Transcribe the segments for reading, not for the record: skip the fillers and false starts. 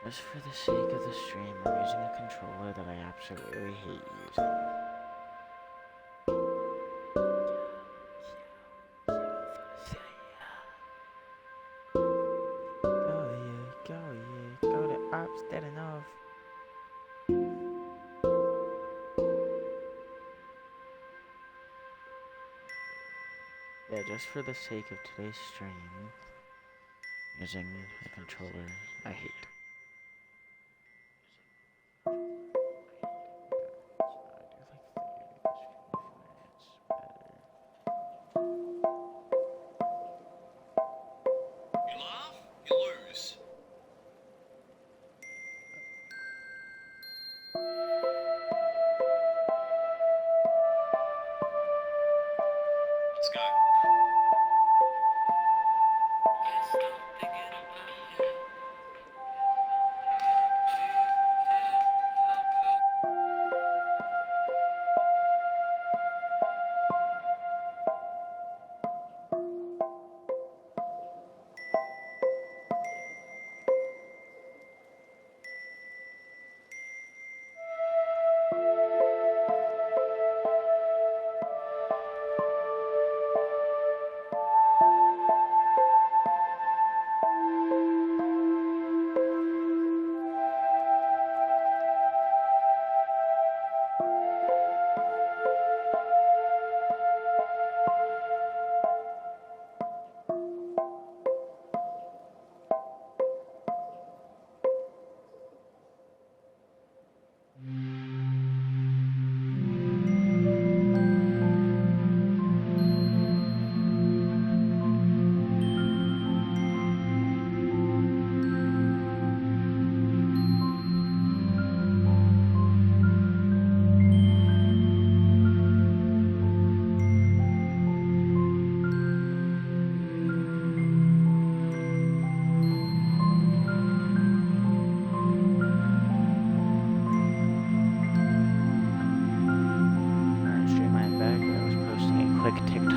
Just for the sake of the stream, I'm using a controller that I absolutely hate using. Go to ops, dead enough. Yeah, just for the sake of today's stream, using a controller I hate.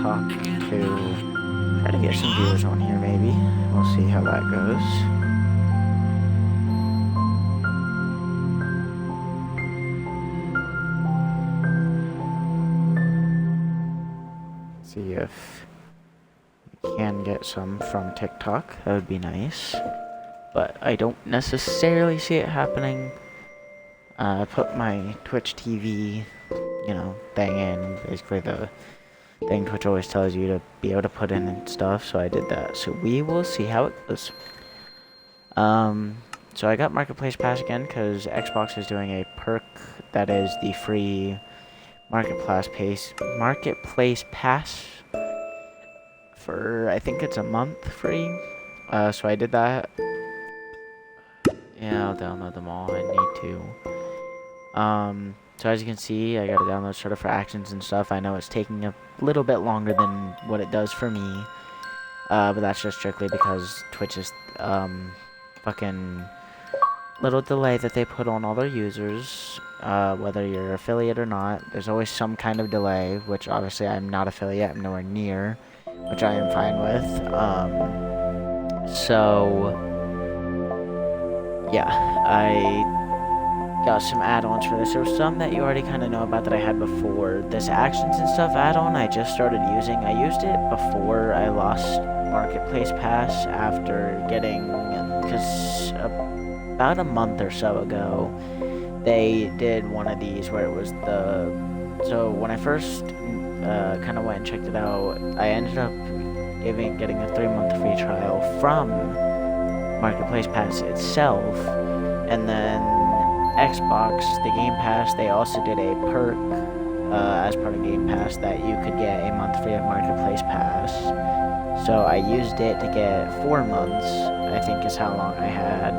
To try to get some viewers on here, maybe. We'll see how that goes. See if we can get some from TikTok. That would be nice. But I don't necessarily see it happening. I put my Twitch TV, thing in, basically the thing Twitch always tells you to be able to put in and stuff, so I did that. So we will see how it goes. So I got Marketplace Pass again because Xbox is doing a perk that is the free Marketplace Pass for, I think it's a month free. So I did that. Yeah, I'll download them all. I need to. So as you can see, I gotta download sort of for actions and stuff. I know it's taking a little bit longer than what it does for me. But that's just strictly because Twitch's, fucking little delay that they put on all their users. Whether you're affiliate or not, there's always some kind of delay, which obviously I'm not affiliate, I'm nowhere near, which I am fine with. So yeah, I got some add-ons for this. There were some that you already kind of know about that I had before. This actions and stuff add-on I just started using. I used it before I lost Marketplace Pass after getting, because about a month or so ago, they did one of these where it was so when I first kind of went and checked it out, I ended up getting a 3-month free trial from Marketplace Pass itself, and then Xbox, the Game Pass, they also did a perk as part of Game Pass that you could get a month free of Marketplace Pass. So I used it to get 4 months, I think is how long I had.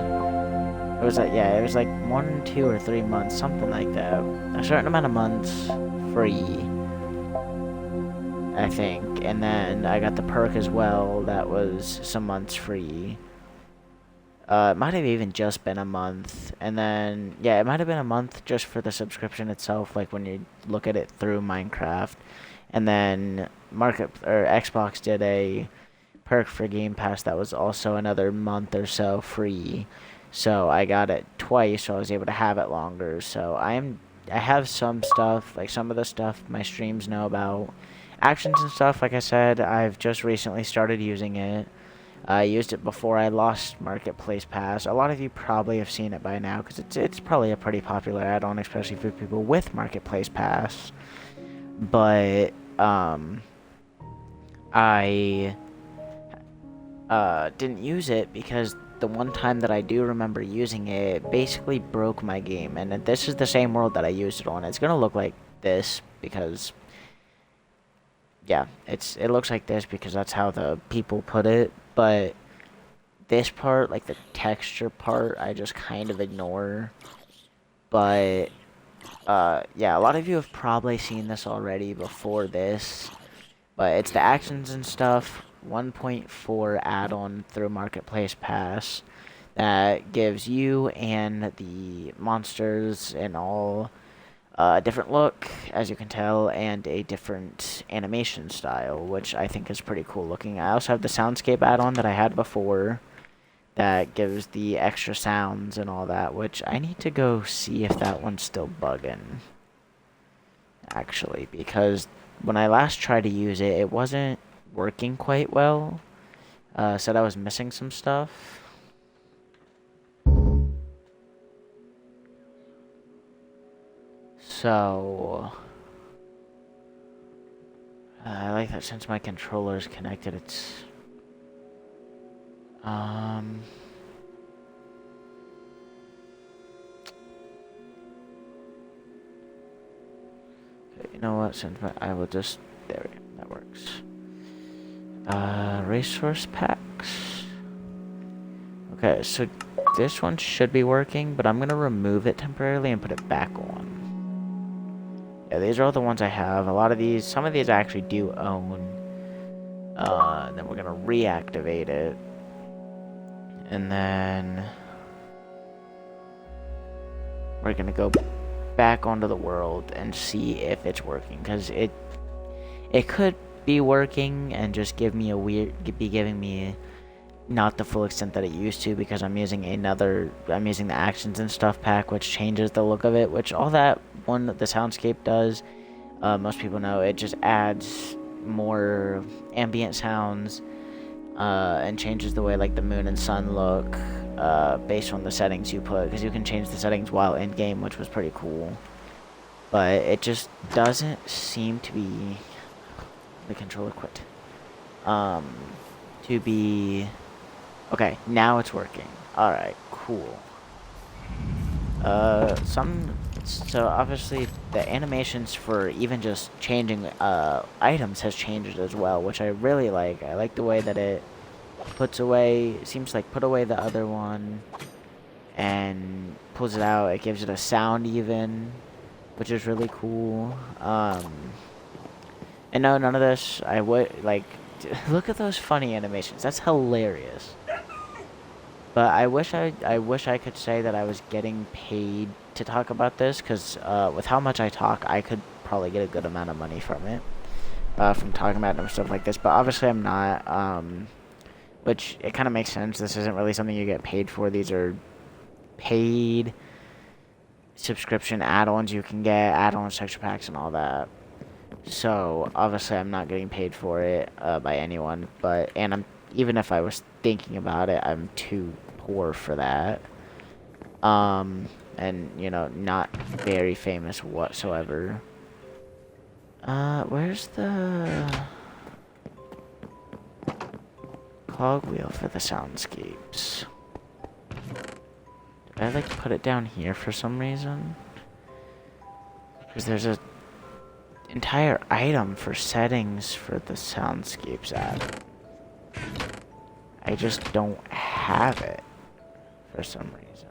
It was like 1, 2, or 3 months, something like that. A certain amount of months free, I think. And then I got the perk as well, that was some months free. It might have even just been a month, and then, yeah, it might have been a month just for the subscription itself, like when you look at it through Minecraft, and then Xbox did a perk for Game Pass that was also another month or so free, So I got it twice, so I was able to have it longer. So I have some stuff, like some of the stuff my streams know about. Actions and stuff, like I said, I've just recently started using it. I used it before I lost Marketplace Pass. A lot of you probably have seen it by now, because it's probably a pretty popular add-on, especially for people with Marketplace Pass. But, I didn't use it because the one time that I do remember using it, it basically broke my game. And this is the same world that I used it on. It's gonna look like this because, yeah, it looks like this because that's how the people put it. But this part, like the texture part, I just kind of ignore. But yeah, a lot of you have probably seen this already before this. But it's the actions and stuff 1.4 add-on through Marketplace Pass that gives you and the monsters and all a different look, as you can tell, and a different animation style, which I think is pretty cool looking. I also have the soundscape add-on that I had before that gives the extra sounds and all that, which I need to go see if that one's still bugging, actually, because when I last tried to use it, it wasn't working quite well. Said I was missing some stuff. So, I like that since my controller is connected, it's, you know what, since I will just, there we go, that works. Resource packs. Okay, so this one should be working, but I'm gonna remove it temporarily and put it back on. Yeah, these are all the ones I have. A lot of these, some of these I actually do own. And then we're gonna reactivate it. And then we're gonna go back onto the world and see if it's working, because it could be working and just give me giving me not the full extent that it used to, because I'm using the actions and stuff pack, which changes the look of it, which all that one the soundscape does, most people know, it just adds more ambient sounds, and changes the way like the moon and sun look, based on the settings you put, because you can change the settings while in game, which was pretty cool. But it just doesn't seem to be, the controller quit, to be, okay, now it's working. Alright, cool. So obviously the animations for even just changing items has changed as well, which I really like. I like the way that it puts away, it seems like put away the other one and pulls it out. It gives it a sound even, which is really cool. And no, none of this, I would, like, look at those funny animations. That's hilarious. But I wish I could say that I was getting paid to talk about this, because with how much I talk, I could probably get a good amount of money from it, from talking about it and stuff like this. But obviously I'm not, which it kind of makes sense. This isn't really something you get paid for. These are paid subscription add-ons you can get, add-ons, texture packs, and all that. So obviously I'm not getting paid for it by anyone, and even if I was thinking about it, I'm too poor for that. And you know, not very famous whatsoever. Where's the cogwheel for the soundscapes? Did I like put it down here for some reason? Because there's a entire item for settings for the soundscapes app. I just don't have it for some reason,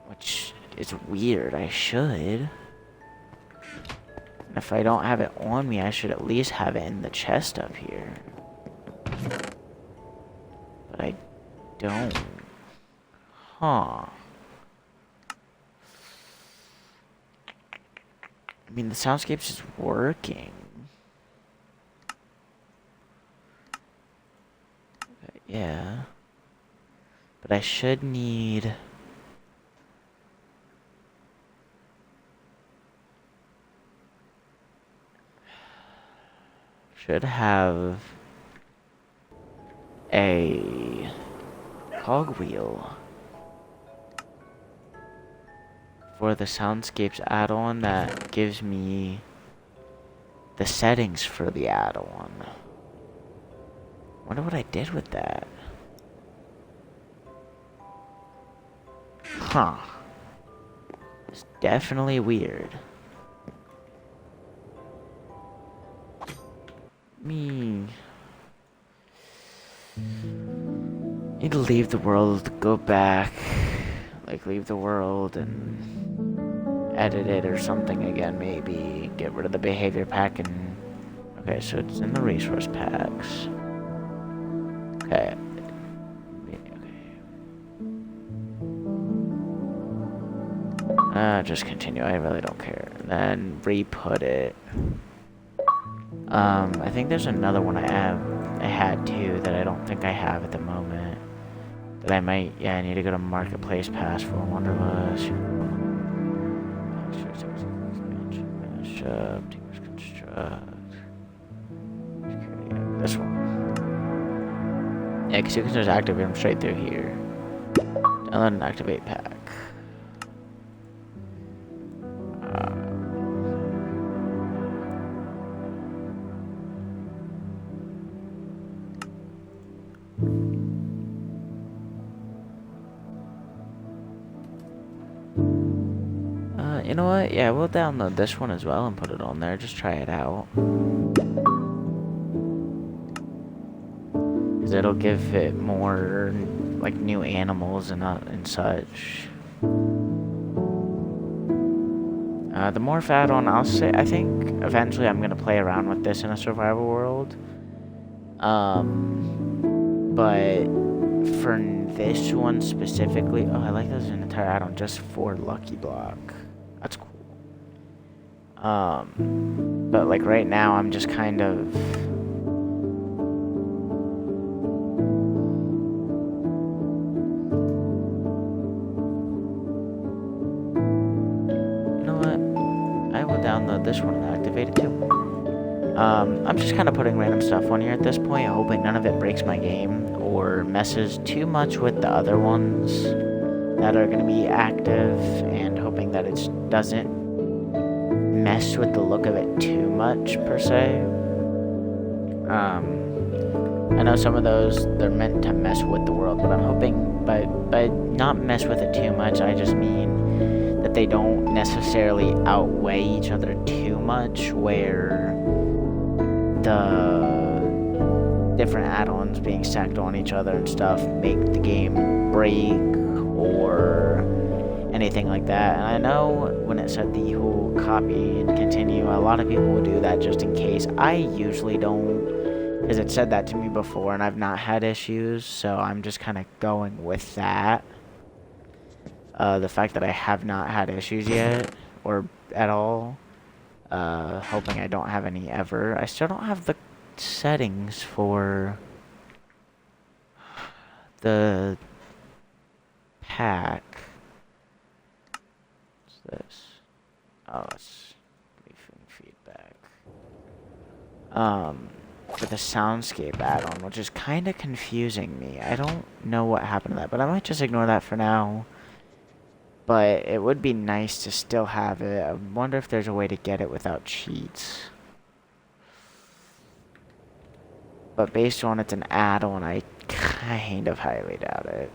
which is weird. I should. And if I don't have it on me, I should at least have it in the chest up here. But I don't. Huh. I mean, the soundscapes is working. Okay, yeah. But I should need... should have a cogwheel for the Soundscapes add-on that gives me the settings for the add-on. Wonder what I did with that. Huh. It's definitely weird. Need to leave the world, go back, like leave the world and edit it or something again, maybe get rid of the behavior pack and okay, so it's in the resource packs. Okay. Just continue, I really don't care. And then re-put it. I think there's another one I had too that I don't think I have at the moment. That I might, yeah, I need to go to Marketplace Pass for Wonderlust. Construct. This one. Yeah, because you can just activate them straight through here. And then activate pack. You know what? Yeah, we'll download this one as well and put it on there. Just try it out. Because it'll give it more, like, new animals and such. The morph add-on, I'll say, I think eventually I'm going to play around with this in a survival world. But for this one specifically, oh, I like there's an entire add-on just for Lucky Block. That's cool. But like right now, I'm just kind of... You know what? I will download this one and activate it too. I'm just kind of putting random stuff on here at this point, hoping none of it breaks my game or messes too much with the other ones that are going to be active, and hoping that it doesn't mess with the look of it too much, per se. I know some of those, they're meant to mess with the world, but I'm hoping by not mess with it too much, I just mean that they don't necessarily outweigh each other too much, where the different add-ons being stacked on each other and stuff make the game break or anything like that. And I know when it said the whole copy and continue, a lot of people will do that just in case. I usually don't, because it said that to me before and I've not had issues, so I'm just kind of going with that. The fact that I have not had issues yet, or at all, hoping I don't have any ever. I still don't have the settings for the pack. What's this? Oh, it's feedback. For the Soundscape add-on, which is kind of confusing me. I don't know what happened to that, but I might just ignore that for now. But it would be nice to still have it. I wonder if there's a way to get it without cheats. But based on it's an add-on, I kind of highly doubt it.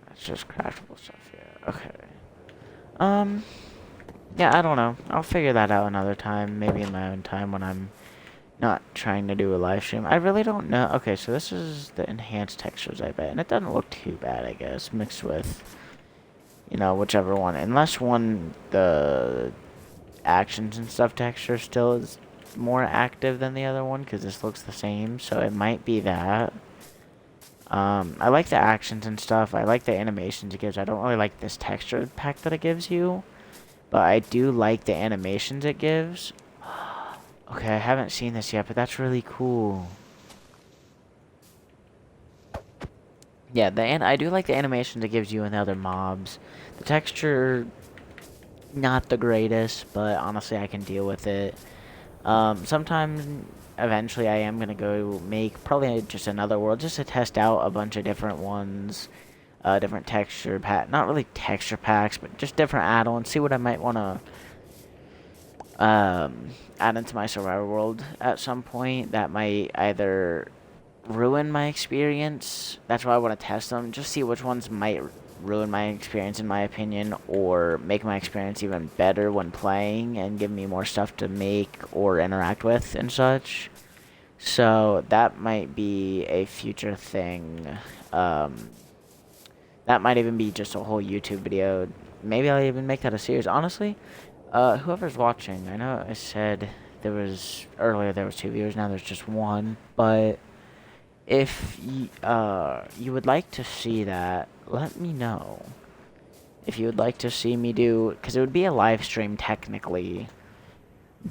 That's just craftable stuff, yeah. Okay. Yeah, I don't know. I'll figure that out another time. Maybe in my own time when I'm not trying to do a live stream. I really don't know. Okay, so this is the enhanced textures, I bet. And it doesn't look too bad, I guess, mixed with, you know, whichever one. Unless one, the actions and stuff texture still is more active than the other one, because this looks the same. So it might be that. I like the actions and stuff. I like the animations it gives. I don't really like this texture pack that it gives you. But I do like the animations it gives. Okay, I haven't seen this yet, but that's really cool. Yeah, I do like the animations it gives you and the other mobs. The texture, not the greatest, but honestly, I can deal with it. Sometimes, eventually, I am gonna go make probably just another world just to test out a bunch of different ones, different texture pack, not really texture packs, but just different add-ons. See what I might want to add into my survival world at some point that might either ruin my experience. That's why I want to test them, just see which ones might ruin my experience in my opinion, or make my experience even better when playing and give me more stuff to make or interact with and such. So that might be a future thing. That might even be just a whole YouTube video. Maybe I'll even make that a series. Honestly, whoever's watching, I know I said earlier there was 2 viewers, now there's just one, but if you would like to see that, let me know. If you would like to see me do, because it would be a live stream technically,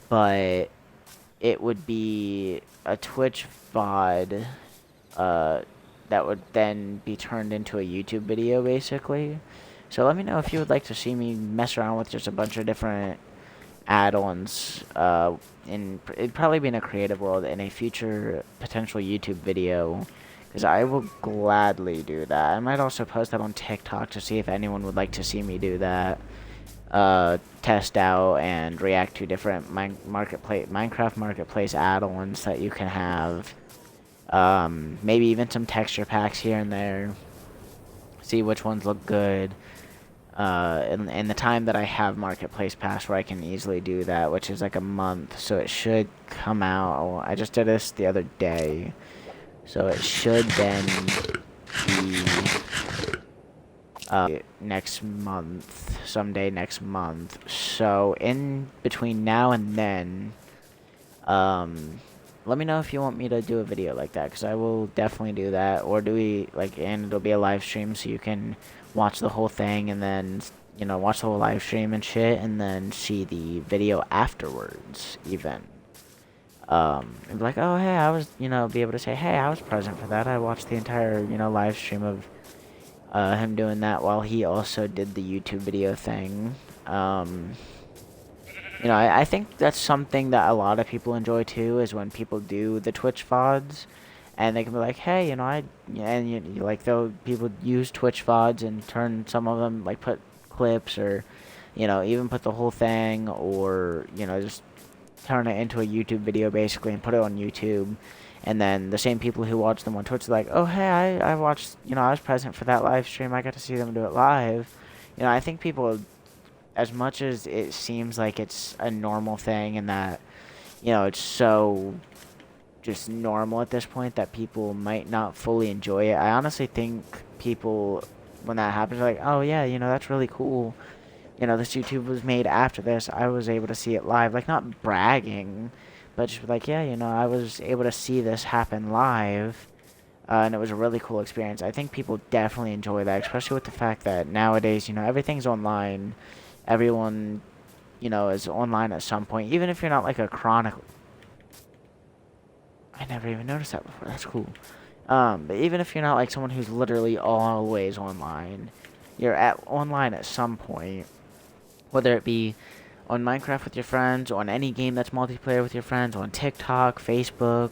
but it would be a Twitch VOD, that would then be turned into a YouTube video basically. So let me know if you would like to see me mess around with just a bunch of different add-ons, it'd probably be in a creative world in a future potential YouTube video, because I will gladly do that. I might also post that on TikTok to see if anyone would like to see me do that. Test out and react to different Minecraft Marketplace add-ons that you can have. Maybe even some texture packs here and there. See which ones look good. In the time that I have Marketplace Pass where I can easily do that, which is like a month, so it should come out. I just did this the other day, so it should then be next month, someday next month. So in between now and then, let me know if you want me to do a video like that, because I will definitely do that. Or and it'll be a live stream, so you can watch the whole thing and then, watch the whole live stream and shit, and then see the video afterwards, even. And be like, oh, hey, I was, be able to say, hey, I was present for that. I watched the entire, live stream of him doing that while he also did the YouTube video thing. I think that's something that a lot of people enjoy too, is when people do the Twitch VODs, and they can be like, hey, people use Twitch VODs and turn some of them, like, put clips or, even put the whole thing, or, just turn it into a YouTube video basically and put it on YouTube. And then the same people who watch them on Twitch are like, oh, hey, I watched, I was present for that live stream. I got to see them do it live. I think people, as much as it seems like it's a normal thing and that, it's so just normal at this point that people might not fully enjoy it, I honestly think people, when that happens, are like, oh, yeah, that's really cool. This YouTube was made after this. I was able to see it live. Like, not bragging, but just like, yeah, I was able to see this happen live. And it was a really cool experience. I think people definitely enjoy that, especially with the fact that nowadays, everything's online. Everyone, is online at some point. Even if you're not like a chronicle. I never even noticed that before. That's cool. But even if you're not like someone who's literally always online, you're online at some point. Whether it be on Minecraft with your friends, on any game that's multiplayer with your friends, on TikTok, Facebook,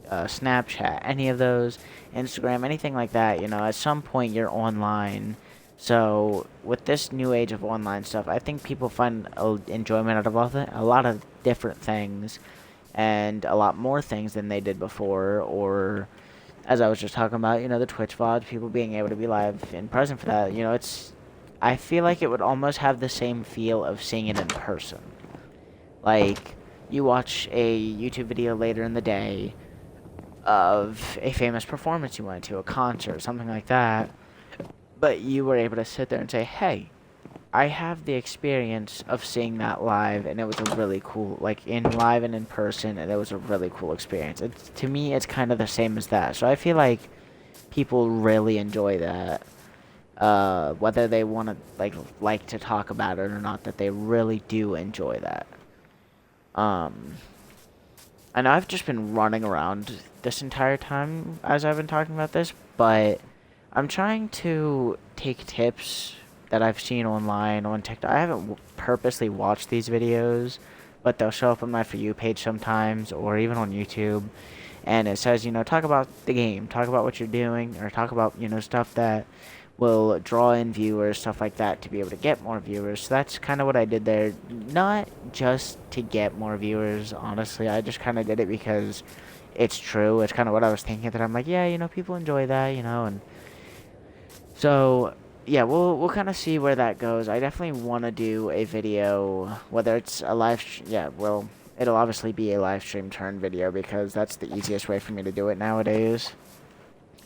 Snapchat, any of those, Instagram, anything like that, at some point you're online. So with this new age of online stuff, I think people find enjoyment out of a lot of different things, and a lot more things than they did before. Or, as I was just talking about, the Twitch VOD, people being able to be live and present for that, I feel like it would almost have the same feel of seeing it in person. Like, you watch a YouTube video later in the day of a famous performance you went to, a concert, something like that, but you were able to sit there and say, hey, I have the experience of seeing that live, and it was a really cool, like, in live and in person, and it was a really cool experience. To me, it's kind of the same as that. So I feel like people really enjoy that. Whether they want to like to talk about it or not, that they really do enjoy that. And I've just been running around this entire time as I've been talking about this, but I'm trying to take tips that I've seen online on TikTok. I haven't purposely watched these videos, but they'll show up on my For You page sometimes, or even on YouTube. And it says, talk about the game, talk about what you're doing, or talk about, stuff that will draw in viewers, stuff like that, to be able to get more viewers. So that's kind of what I did there. Not just to get more viewers, honestly. I just kind of did it because it's true. It's kind of what I was thinking, that I'm like, yeah, people enjoy that, and so yeah, we'll kind of see where that goes. I definitely want to do a video, whether it's a yeah, well, it'll obviously be a live stream turn video, because that's the easiest way for me to do it nowadays.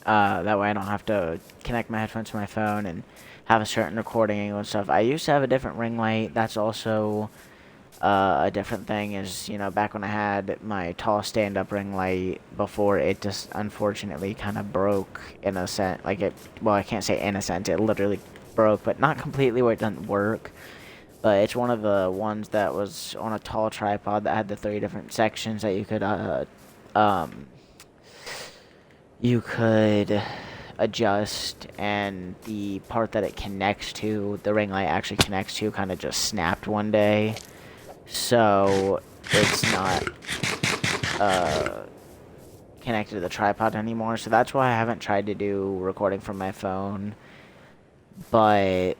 That way I don't have to connect my headphones to my phone and have a certain recording angle and stuff. I used to have a different ring light. That's also a different thing. Is, back when I had my tall stand-up ring light before, it just unfortunately kind of broke in a sense. Well, I can't say in a sense. It literally broke, but not completely where it doesn't work. But it's one of the ones that was on a tall tripod that had the 3 different sections that you could adjust, and the part that it connects to, the ring light actually connects to, kind of just snapped one day. So it's not connected to the tripod anymore. So that's why I haven't tried to do recording from my phone. But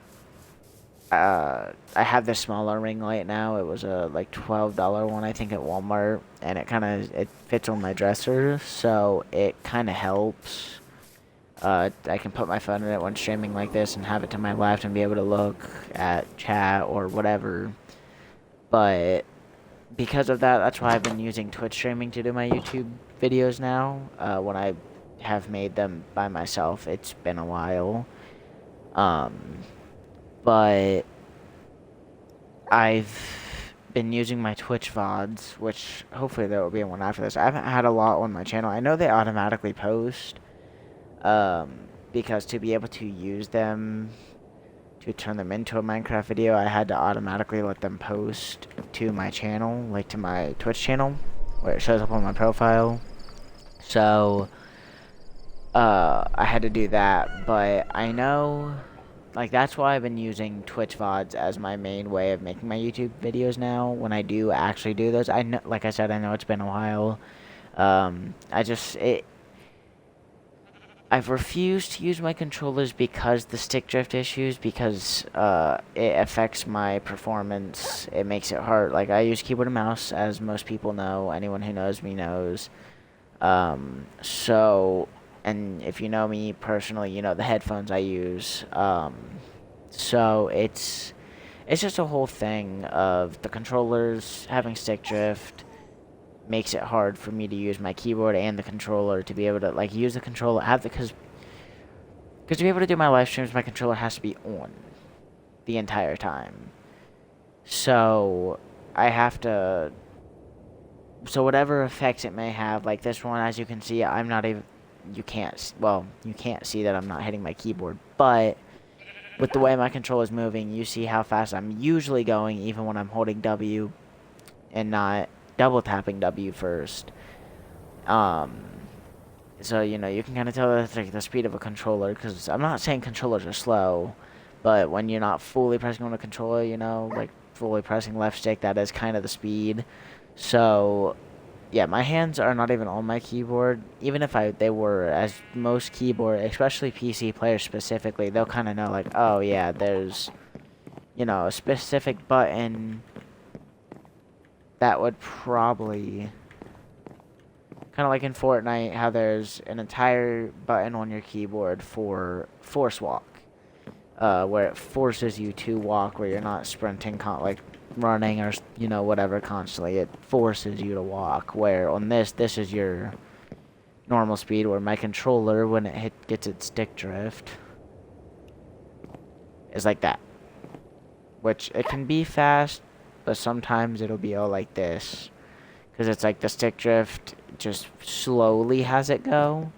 I have this smaller ring light now. It was a like $12 one, I think, at Walmart, and it fits on my dresser, so it kind of helps. I can put my phone in it when streaming like this and have it to my left and be able to look at chat or whatever. But because of that, that's why I've been using Twitch streaming to do my YouTube videos now. When I have made them by myself, it's been a while. But I've been using my Twitch VODs, which hopefully there will be one after this. I haven't had a lot on my channel. I know they automatically post, because to be able to use them, to turn them into a Minecraft video, I had to automatically let them post to my channel, like to my Twitch channel, where it shows up on my profile. So, I had to do that, but I know, like, that's why I've been using Twitch VODs as my main way of making my YouTube videos now. When I do actually do those, I know, like I said, I know it's been a while. I've refused to use my controllers because the stick drift issues, because it affects my performance. It makes it hard. Like, I use keyboard and mouse, as most people know. Anyone who knows me knows. And if you know me personally, you know the headphones I use. So it's just a whole thing of the controllers having stick drift makes it hard for me to use my keyboard and the controller, to be able to, like, use the controller, because to be able to do my live streams, my controller has to be on the entire time. So I have to, so whatever effects it may have, like this one, as you can see, I'm not even, you can't see that I'm not hitting my keyboard, but with the way my controller is moving, you see how fast I'm usually going, even when I'm holding W and not double tapping W first. So, you can kind of tell that's like the speed of a controller, because I'm not saying controllers are slow, but when you're not fully pressing on a controller, like fully pressing left stick, that is kind of the speed. So yeah, my hands are not even on my keyboard. Even if they were, as most keyboard, especially PC players specifically, they'll kind of know, like, oh yeah, there's, a specific button that would probably, kind of like in Fortnite, how there's an entire button on your keyboard for force walk, where it forces you to walk, where you're not sprinting, like running or whatever constantly. It forces you to walk, where on this is your normal speed, where my controller, when it gets its stick drift, is like that, which it can be fast, but sometimes it'll be all like this, because it's like the stick drift just slowly has it go.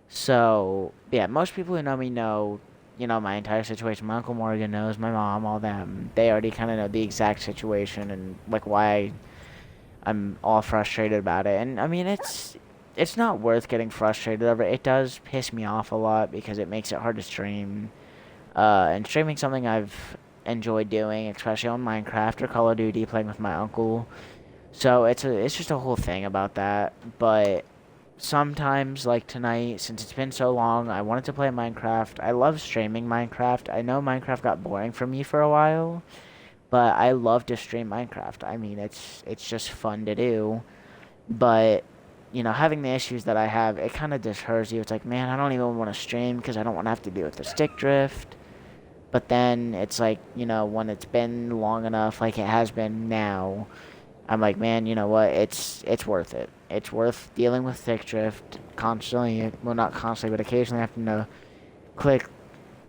So yeah, most people who know me know my entire situation. My Uncle Morgan knows, my mom, all them. They already kind of know the exact situation and, like, why I'm all frustrated about it. And, I mean, it's it's not worth getting frustrated over. It does piss me off a lot because it makes it hard to stream. And streaming something I've enjoyed doing, especially on Minecraft or Call of Duty, playing with my uncle. So it's just a whole thing about that. But sometimes, like tonight, since it's been so long, I wanted to play Minecraft. I love streaming Minecraft. I know Minecraft got boring for me for a while, but I love to stream Minecraft. I mean, it's just fun to do. But having the issues that I have, it kind of deters you. It's like, man, I don't even want to stream because I don't want to have to deal with the stick drift. But then it's like, when it's been long enough, like it has been now, I'm like, man, you know what? It's worth it. It's worth dealing with stick drift constantly. Well, not constantly, but occasionally I have to click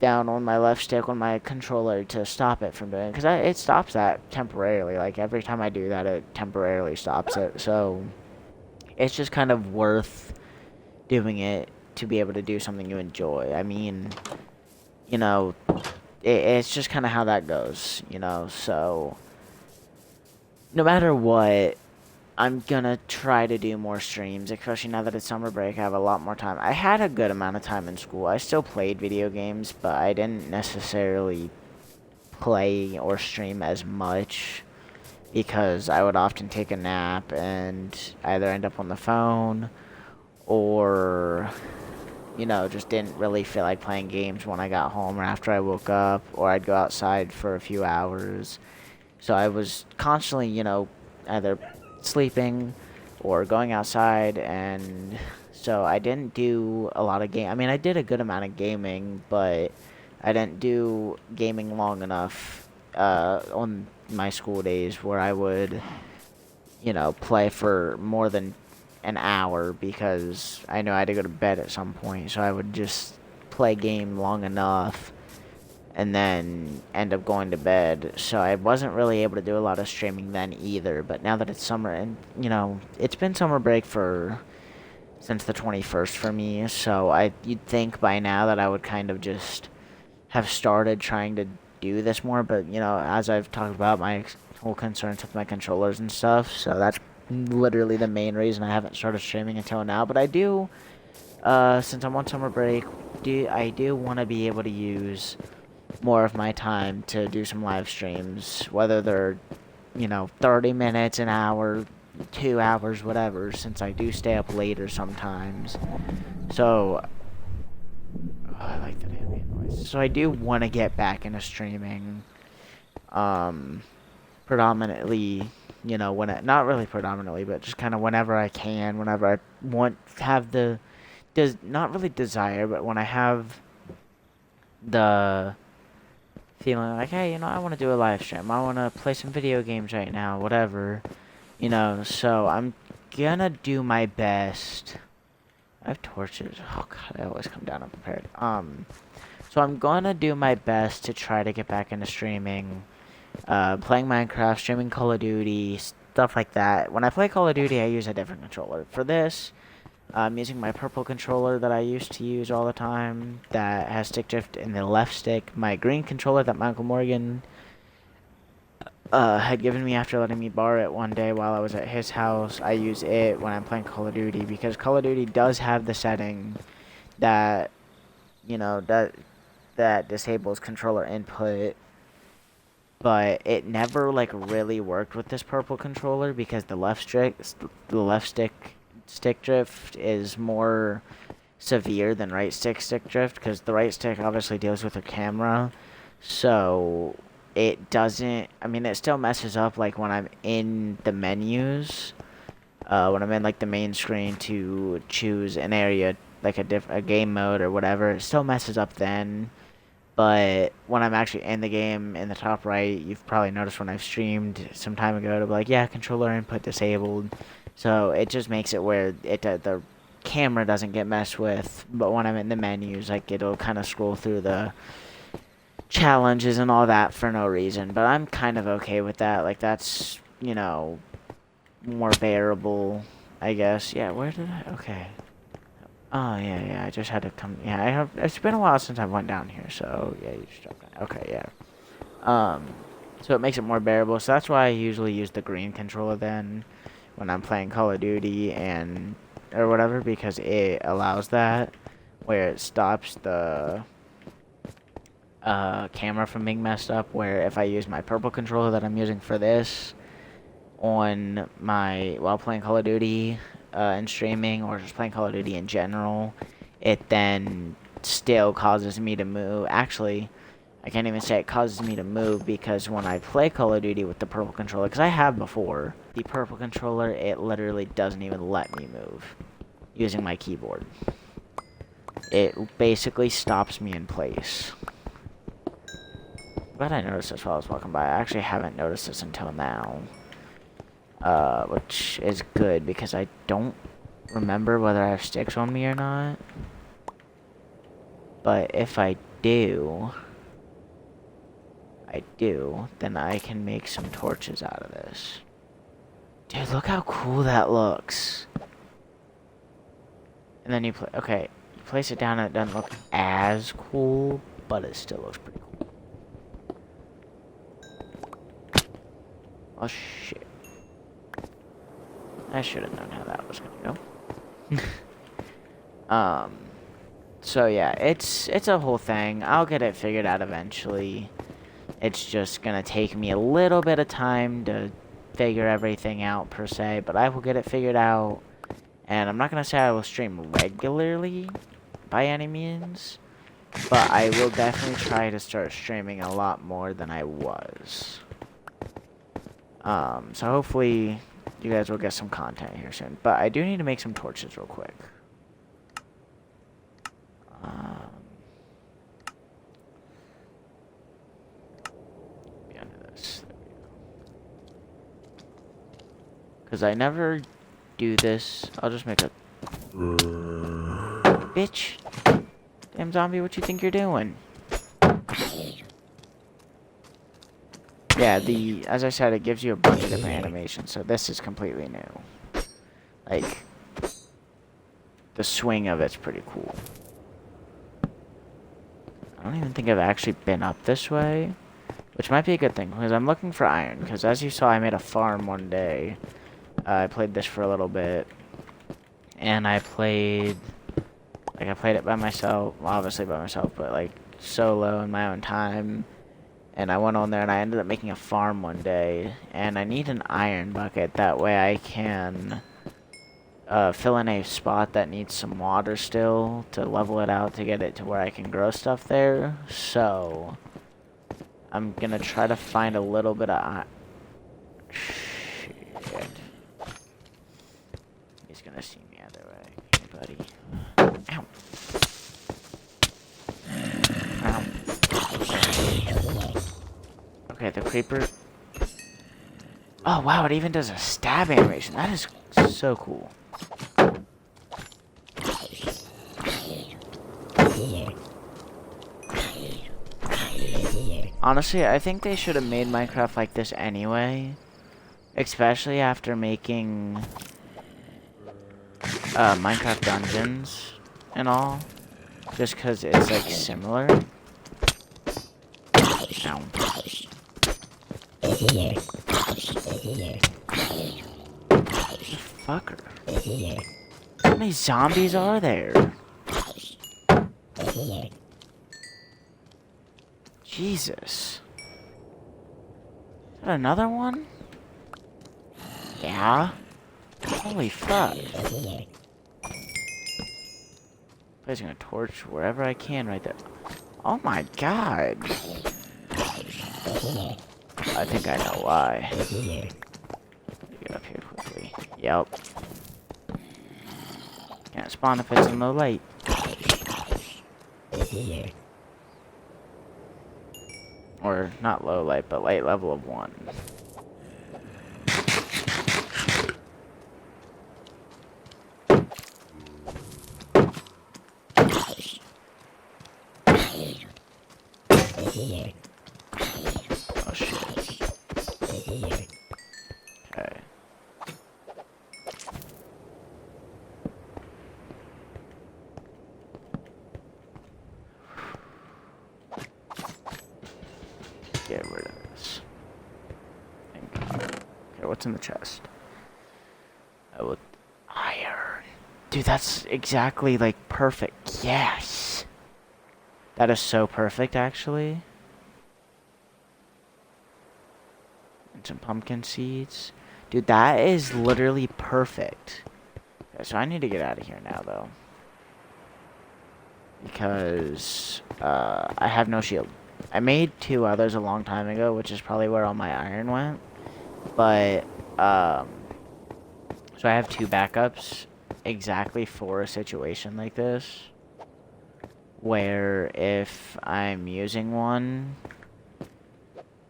down on my left stick on my controller to stop it from doing it. Because it stops that temporarily. Like, every time I do that, it temporarily stops it. So it's just kind of worth doing it to be able to do something you enjoy. I mean, it's just kind of how that goes, so no matter what, I'm gonna try to do more streams, especially now that it's summer break. I have a lot more time. I had a good amount of time in school. I still played video games, but I didn't necessarily play or stream as much because I would often take a nap and either end up on the phone or just didn't really feel like playing games when I got home or after I woke up, or I'd go outside for a few hours. So I was constantly, either sleeping or going outside, and so I didn't do a lot of game. I mean, I did a good amount of gaming, but I didn't do gaming long enough on my school days where I would, play for more than an hour because I knew I had to go to bed at some point. So I would just play game long enough and then end up going to bed. So I wasn't really able to do a lot of streaming then either. But now that it's summer, and it's been summer break since the 21st for me. So you'd think by now that I would kind of just have started trying to do this more. But as I've talked about my whole concerns with my controllers and stuff, so that's literally the main reason I haven't started streaming until now. But I do, since I'm on summer break, I do want to be able to use more of my time to do some live streams, whether they're 30 minutes, an hour, 2 hours, whatever, since I do stay up later sometimes. So I like that ambient noise. So I do want to get back into streaming, predominantly, not really predominantly, but just kind of whenever I can, whenever I have not really desire, but when I have the feeling like, hey, I want to do a live stream, I want to play some video games right now, whatever, so I'm gonna do my best. I have torches. Oh god, I always come down unprepared. So I'm gonna do my best to try to get back into streaming, playing Minecraft, streaming Call of Duty, stuff like that. When I play Call of Duty, I use a different controller. For this, I'm using my purple controller that I used to use all the time that has stick drift in the left stick. My green controller that my Uncle Morgan had given me after letting me borrow it one day while I was at his house. I use it when I'm playing Call of Duty because Call of Duty does have the setting that, that disables controller input, but it never really worked with this purple controller because the left stick drift is more severe than right stick drift because the right stick obviously deals with the camera, so it doesn't. I mean, it still messes up when I'm in the menus, when I'm in the main screen to choose an area a game mode or whatever. It still messes up then. But when I'm actually in the game, in the top right, you've probably noticed when I've streamed some time ago to be like, yeah, controller input disabled. So it just makes it where the camera doesn't get messed with. But when I'm in the menus, it'll kind of scroll through the challenges and all that for no reason. But I'm kind of okay with that. That's, more bearable, I guess. Yeah, where did I... Okay. Oh, yeah, I just had to come... Yeah, it's been a while since I went down here, so... Yeah, you just dropped down. Okay, yeah. So it makes it more bearable. So that's why I usually use the green controller then when I'm playing Call of Duty and or whatever, because it allows that, where it stops the camera from being messed up, where if I use my purple controller that I'm using for this on my, while playing Call of Duty and streaming, or just playing Call of Duty in general, it then still causes me to move. Actually, I can't even say it causes me to move, because when I play Call of Duty with the purple controller, because I have before, the purple controller, it literally doesn't even let me move using my keyboard. It basically stops me in place. But I noticed this while I was walking by. I actually haven't noticed this until now. Which is good, because I don't remember whether I have sticks on me or not. But if I do, then I can make some torches out of this. Dude, look how cool that looks. And then you place it down and it doesn't look as cool, but it still looks pretty cool. Oh shit. I should have known how that was gonna go. So yeah, it's a whole thing. I'll get it figured out eventually. It's just gonna take me a little bit of time to figure everything out per se, but I will get it figured out. And I'm not gonna say I will stream regularly by any means, but I will definitely try to start streaming a lot more than I was. So hopefully you guys will get some content here soon. But I do need to make some torches real quick. Be under this. There we go. Because I never do this. I'll just make a... Bitch! Damn zombie, what you think you're doing? Yeah, as I said, it gives you a bunch of different animations, so this is completely new. Like, the swing of it's pretty cool. I don't even think I've actually been up this way, which might be a good thing, because I'm looking for iron, because as you saw, I made a farm one day. I played this for a little bit, and I played it by myself, well, obviously by myself, but like solo in my own time. And I went on there and I ended up making a farm one day. And I need an iron bucket. That way I can fill in a spot that needs some water still to level it out to get it to where I can grow stuff there. So I'm going to try to find a little bit of iron. Shit. He's going to see me either way. Hey, buddy. Ow. Ow. Okay, the creeper... Oh, wow, it even does a stab animation. That is so cool. Honestly, I think they should have made Minecraft like this anyway. Especially after making... Minecraft Dungeons and all. Just because it's, like, similar. Ow. Fucker. How many zombies are there? Jesus. Is that another one? Yeah? Holy fuck. Placing a torch wherever I can right there. Oh my god. I think I know why. Get up here quickly. Yep. Can't spawn if it's in low light. Or not low light, but light level of 1. Oh shit. Okay. Get rid of this. Thank God. Okay, what's in the chest? I will... Iron. dude, that's exactly, like, perfect. Yes! That is so perfect, actually. And some pumpkin seeds. Dude, that is literally perfect. Okay, so I need to get out of here now, though. Because, I have no shield. I made 2 others a long time ago, which is probably where all my iron went. But, so I have 2 backups exactly for a situation like this. Where if I'm using one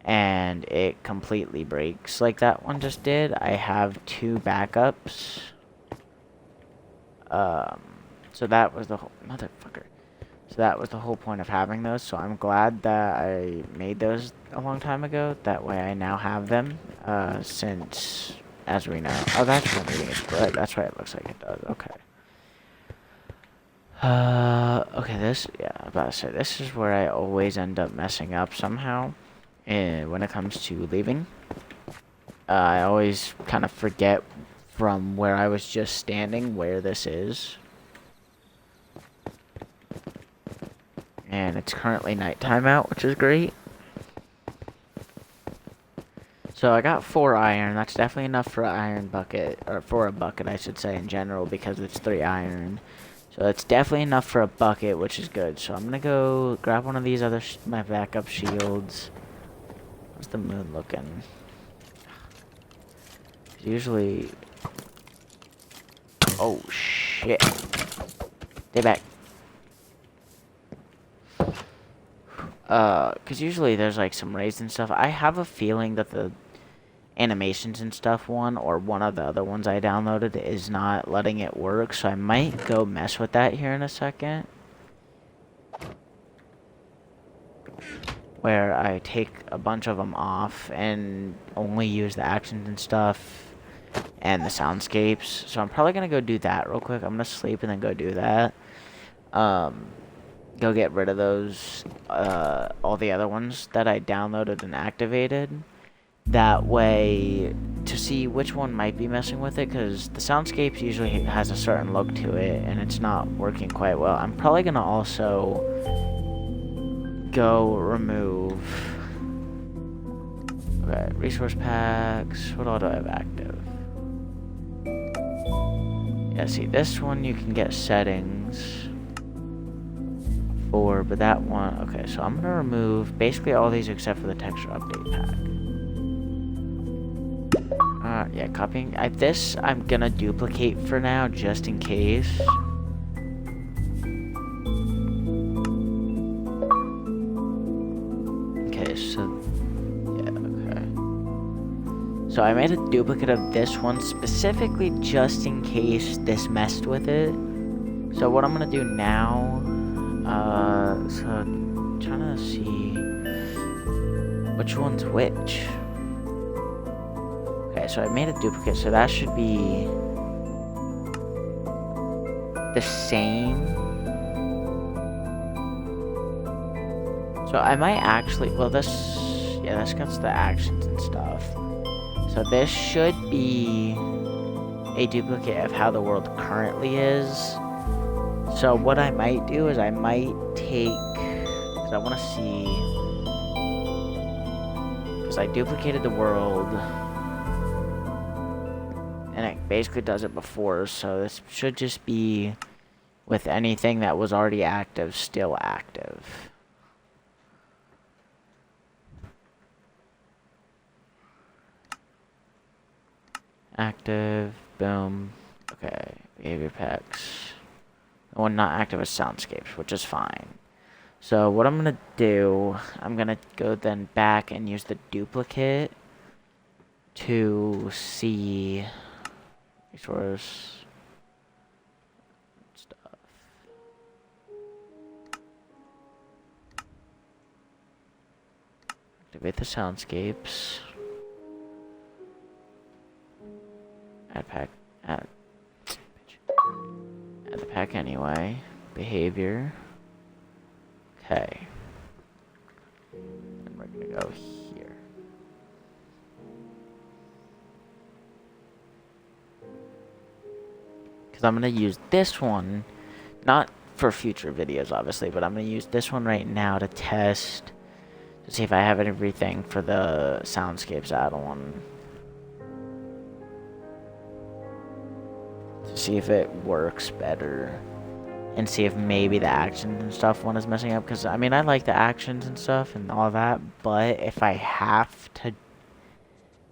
and it completely breaks like that one just did, I have 2 backups. So that was the whole... Motherfucker. So that was the whole point of having those, so I'm glad that I made those a long time ago. That way I now have them, since, as we know... Oh, that's from reading its blood. That's why it looks like it does. Okay. Okay, this... Yeah, I was about to say, this is where I always end up messing up somehow. And when it comes to leaving. I always kind of forget from where I was just standing where this is. And it's currently nighttime out, which is great. So I got 4 iron. That's definitely enough for an iron bucket. Or for a bucket, I should say, in general, because it's 3 iron. So it's definitely enough for a bucket, which is good. So I'm going to go grab one of these other... my backup shields. How's the moon looking? Usually... Oh, shit. Stay back. Because usually there's, like, some rays and stuff. I have a feeling that the animations and stuff one, or one of the other ones I downloaded, is not letting it work. So I might go mess with that here in a second. Where I take a bunch of them off and only use the actions and stuff and the soundscapes. So I'm probably going to go do that real quick. I'm going to sleep and then go do that. Go get rid of those, all the other ones that I downloaded and activated. That way, to see which one might be messing with it, because the soundscapes usually has a certain look to it, and it's not working quite well. I'm probably going to also go remove... Okay, resource packs. What all do I have active? Yeah, see, this one you can get settings for, but that one... Okay, so I'm going to remove basically all these except for the texture update pack. Yeah, copying... this I'm going to duplicate for now, just in case. Okay, so... So I made a duplicate of this one specifically just in case this messed with it. So what I'm gonna do now, so I'm trying to see which one's which. Okay, so I made a duplicate, so that should be the same. So I might actually, well this, yeah, this got the actions and stuff. So this should be a duplicate of how the world currently is. So what I might do is I might take, because I want to see, because I duplicated the world, and it basically does it before, so this should just be with anything that was already active, still active. Active, boom. Okay, behavior packs. The one not active is soundscapes, which is fine. So what I'm gonna do, I'm gonna go then back and use the duplicate to see resource stuff. Activate the soundscapes. Add pack, add the pack anyway. Behavior. Okay. And we're gonna go here. because I'm going to use this one, not for future videos, obviously, but I'm going to use this one right now to test, to see if I have everything for the Soundscapes add-on. To see if it works better. And see if maybe the actions and stuff one is messing up. Because, I mean, I like the actions and stuff and all that. But if I have to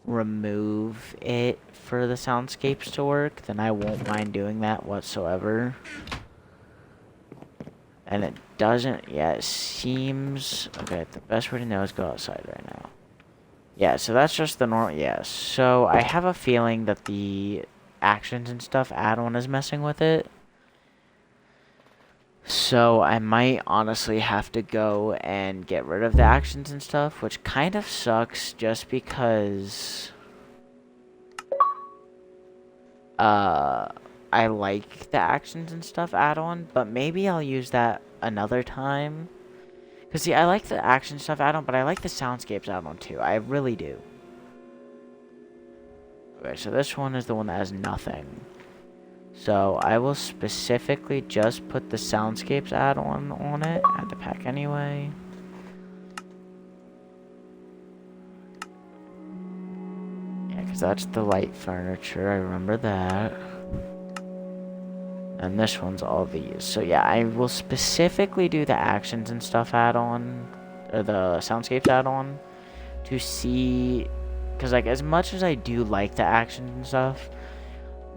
remove it for the soundscapes to work, then I won't mind doing that whatsoever. And it doesn't, yeah, it seems, okay, the best way to know is go outside right now. Yeah, so that's just the normal, yeah. So I have a feeling that the actions and stuff add-on is messing with it. So I might honestly have to go and get rid of the actions and stuff, which kind of sucks just because I like the actions and stuff add-on, but maybe I'll use that another time. Because see, I like the action stuff add-on, but I like the soundscapes add-on too. I really do. Okay, so this one is the one that has nothing. So I will specifically just put the soundscapes add-on on it. Add the pack anyway. Yeah, because that's the light furniture. I remember that. And this one's all these. So yeah, I will specifically do the actions and stuff add-on. Or the soundscapes add-on. To see... Because like, as much as I do like the actions and stuff...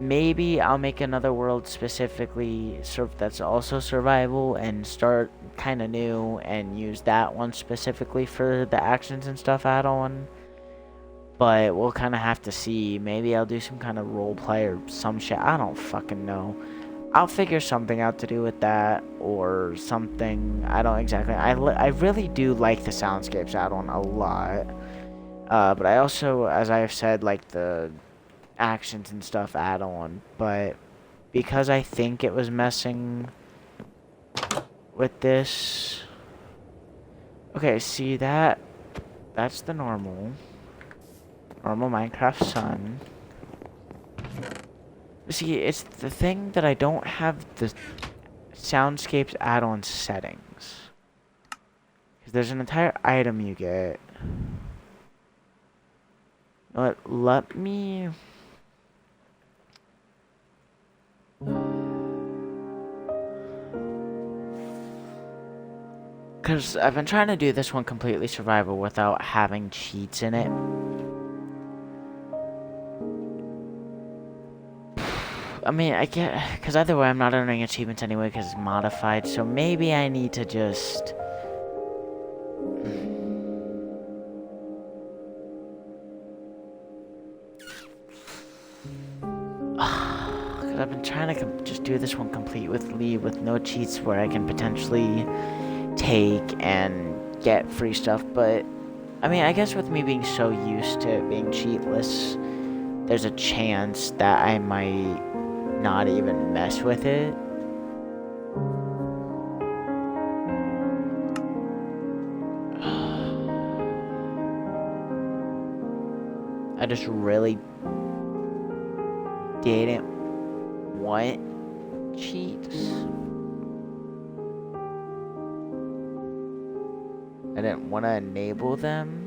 Maybe I'll make another world specifically that's also survival and start kind of new and use that one specifically for the actions and stuff add-on. But we'll kind of have to see. Maybe I'll do some kind of roleplay or some shit. I don't fucking know. I'll figure something out to do with that or something. I don't exactly. I really do like the soundscapes add-on a lot. But I also, as I have said, like the actions and stuff add on, but because I think it was messing with this. Okay, see that's the normal Minecraft sun. See, it's the thing that I don't have the soundscapes add-on settings. Because there's an entire item you get. Let me... Because I've been trying to do this one completely survival without having cheats in it. I mean, I get... Because either way, I'm not earning achievements anyway because it's modified. So maybe I need to just... Because I've been trying to just do this one complete with no cheats where I can potentially take and get free stuff. But, I mean, I guess with me being so used to being cheatless, there's a chance that I might not even mess with it. I just really didn't want cheats. I didn't want to enable them.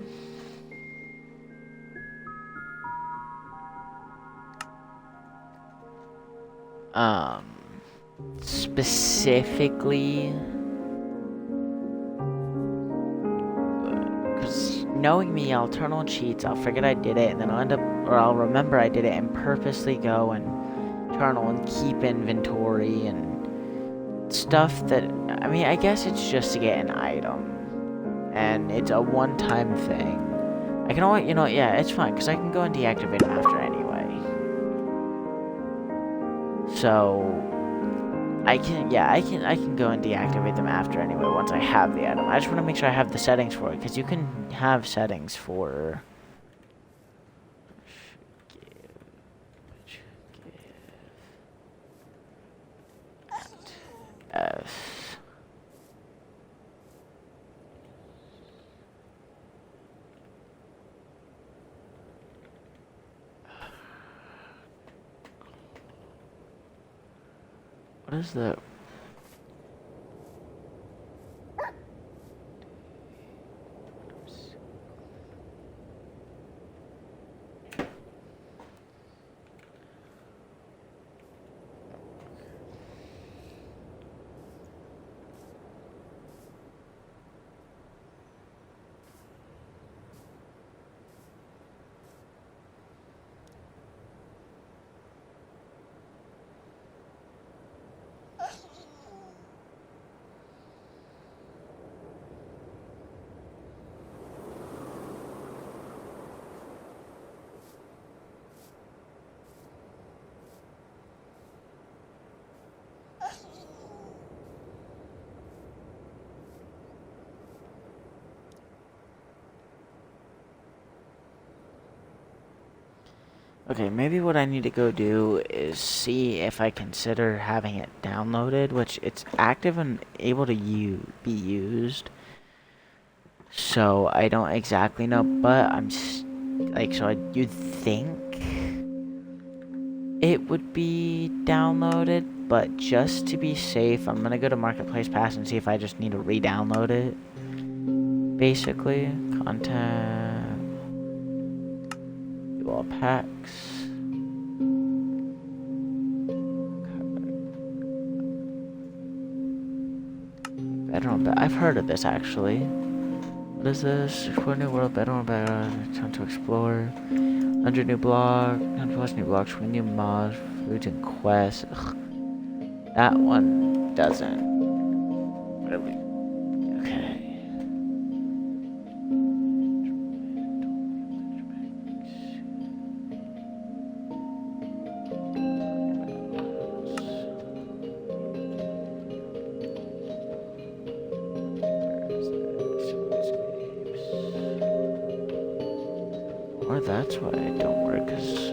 Specifically, because knowing me, I'll turn on cheats, I'll forget I did it, and then I'll end up, or I'll remember I did it and purposely go and turn on keep inventory and stuff that, I mean, I guess it's just to get an item, and it's a one-time thing. I can always, yeah, it's fine, because I can go and deactivate them after anyway. So, I can go and deactivate them after anyway once I have the item. I just want to make sure I have the settings for it, because you can have settings for... F. What is the... Okay, maybe what I need to go do is see if I consider having it downloaded, which it's active and able to be used. So I don't exactly know, but you'd think it would be downloaded, but just to be safe, I'm gonna go to Marketplace Pass and see if I just need to re-download it. Basically, content, do all packs. I've heard of this actually. What is this? Explore new world, better time to explore. 100 new blocks, 100 plus new blocks, 20 new mods, foods and quests. Ugh. That one doesn't really. Okay. Or that's why it don't work, 'cause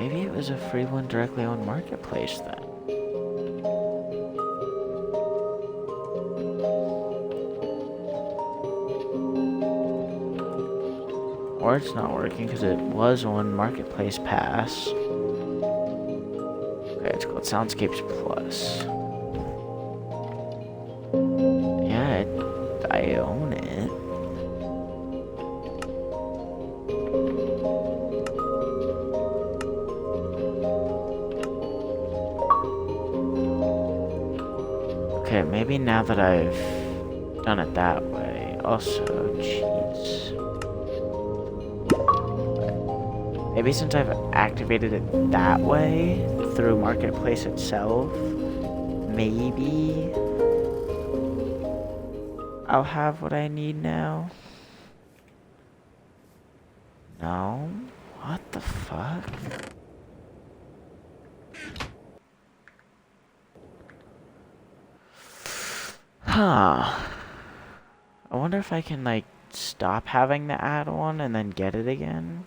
maybe it was a free one directly on Marketplace then. Or it's not working because it was on Marketplace Pass. Okay, it's called Soundscapes Plus. Yeah, I own it. Okay, maybe now that I've done it that way. Also, cheats. Maybe since I've activated it that way through Marketplace itself, maybe I'll have what I need now. No? What the fuck? Huh. I wonder if I can, like, stop having the add-on and then get it again.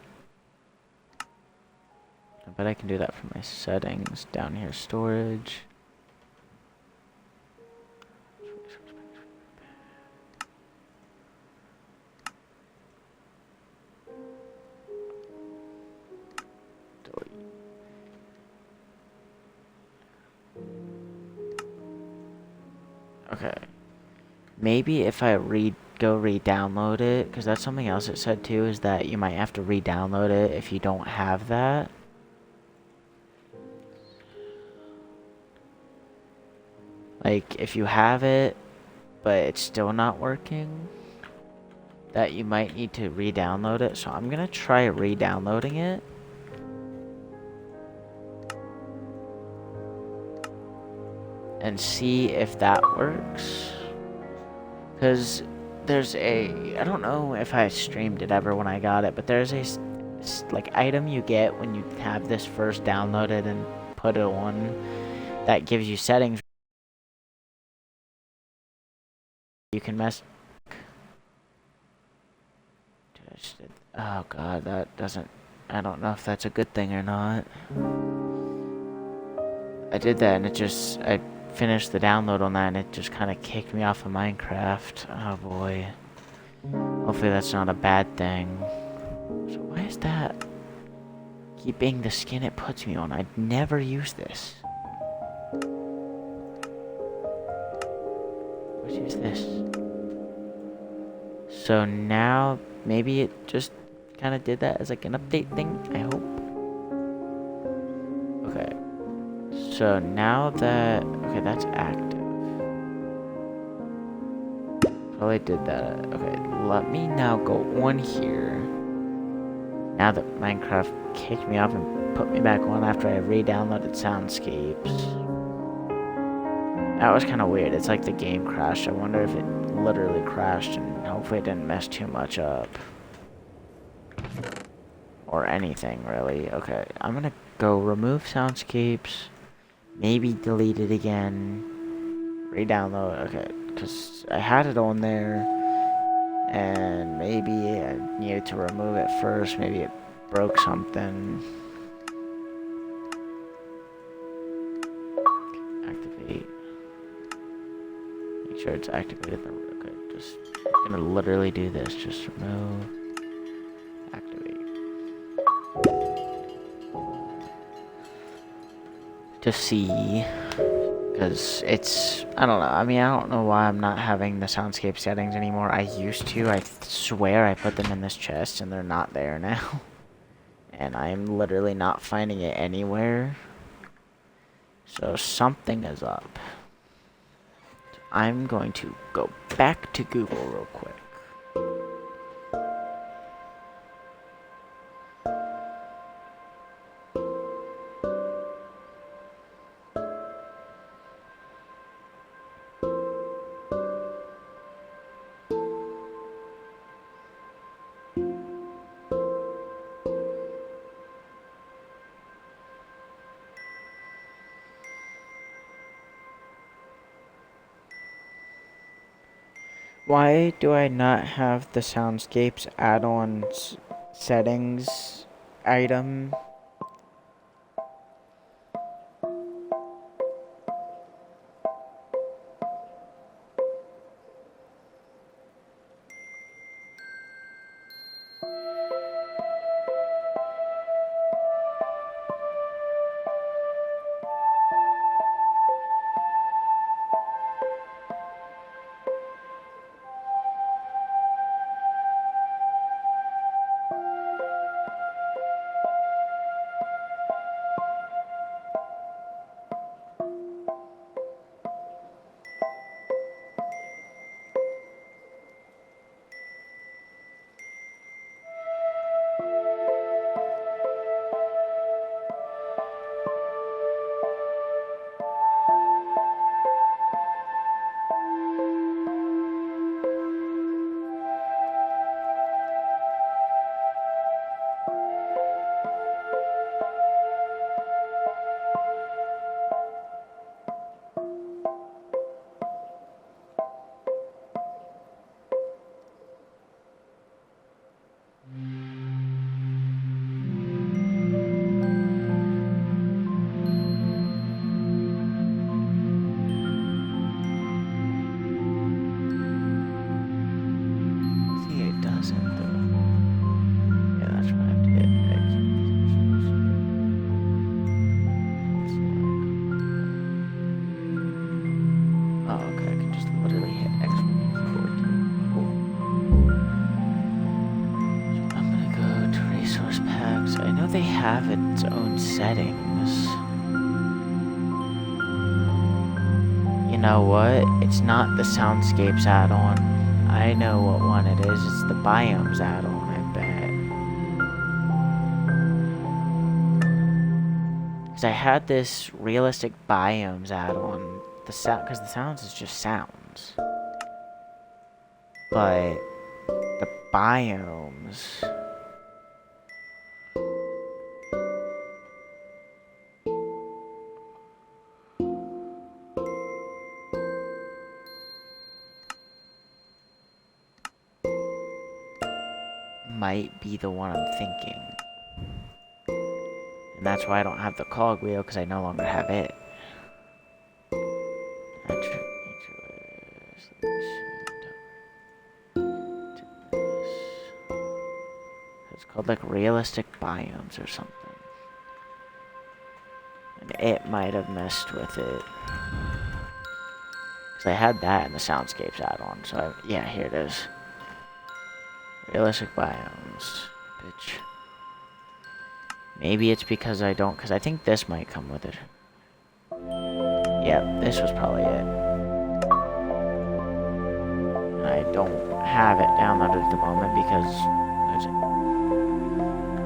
I bet I can do that from my settings. Down here, storage. Okay. Maybe if I go re-download it, because that's something else it said too, is that you might have to re-download it if you don't have that. Like, if you have it, but it's still not working, that you might need to re-download it. So I'm gonna try re-downloading it. And see if that works. Because there's I don't know if I streamed it ever when I got it, but there's a like item you get when you have this first downloaded and put it on that gives you settings you can mess. Oh god, that doesn't, I don't know if that's a good thing or not. I did that and it just, finished the download on that and it just kind of kicked me off of Minecraft. Oh boy. Hopefully that's not a bad thing. So why is that keep being the skin it puts me on? I'd never use this. Let's use this. So now maybe it just kind of did that as like an update thing, I hope. Okay. So now that, okay, that's active. Probably did that. Okay, let me now go on here. Now that Minecraft kicked me off and put me back on after I re-downloaded Soundscapes. That was kind of weird. It's like the game crashed. I wonder if it literally crashed and hopefully it didn't mess too much up. Or anything, really. Okay, I'm gonna go remove Soundscapes. Maybe delete it again. Re-download. Okay, because I had it on there. And maybe I needed to remove it first. Maybe it broke something. Activate. Make sure it's activated. Okay, just I'm gonna literally do this. Just remove. Activate. To see, because it's, I don't know, I mean, I don't know why I'm not having the soundscape settings anymore. I used to. I swear I put them in this chest and they're not there now. And I'm literally not finding it anywhere. So something is up. I'm going to go back to Google real quick. Why do I not have the Soundscapes add-ons settings item? They have its own settings. You know what? It's not the Soundscapes add-on. I know what one it is. It's the Biomes add-on, I bet. Because I had this realistic Biomes add-on. The sound, because the sounds is just sounds. But the Biomes might be the one I'm thinking. And that's why I don't have the cogwheel, because I no longer have it. It's called like realistic biomes or something. And it might have messed with it. Because I had that in the soundscapes add-on, so yeah, here it is. Realistic biomes. Bitch. Maybe it's because I don't, because I think this might come with it. Yep, this was probably it. And I don't have it downloaded at the moment because there's a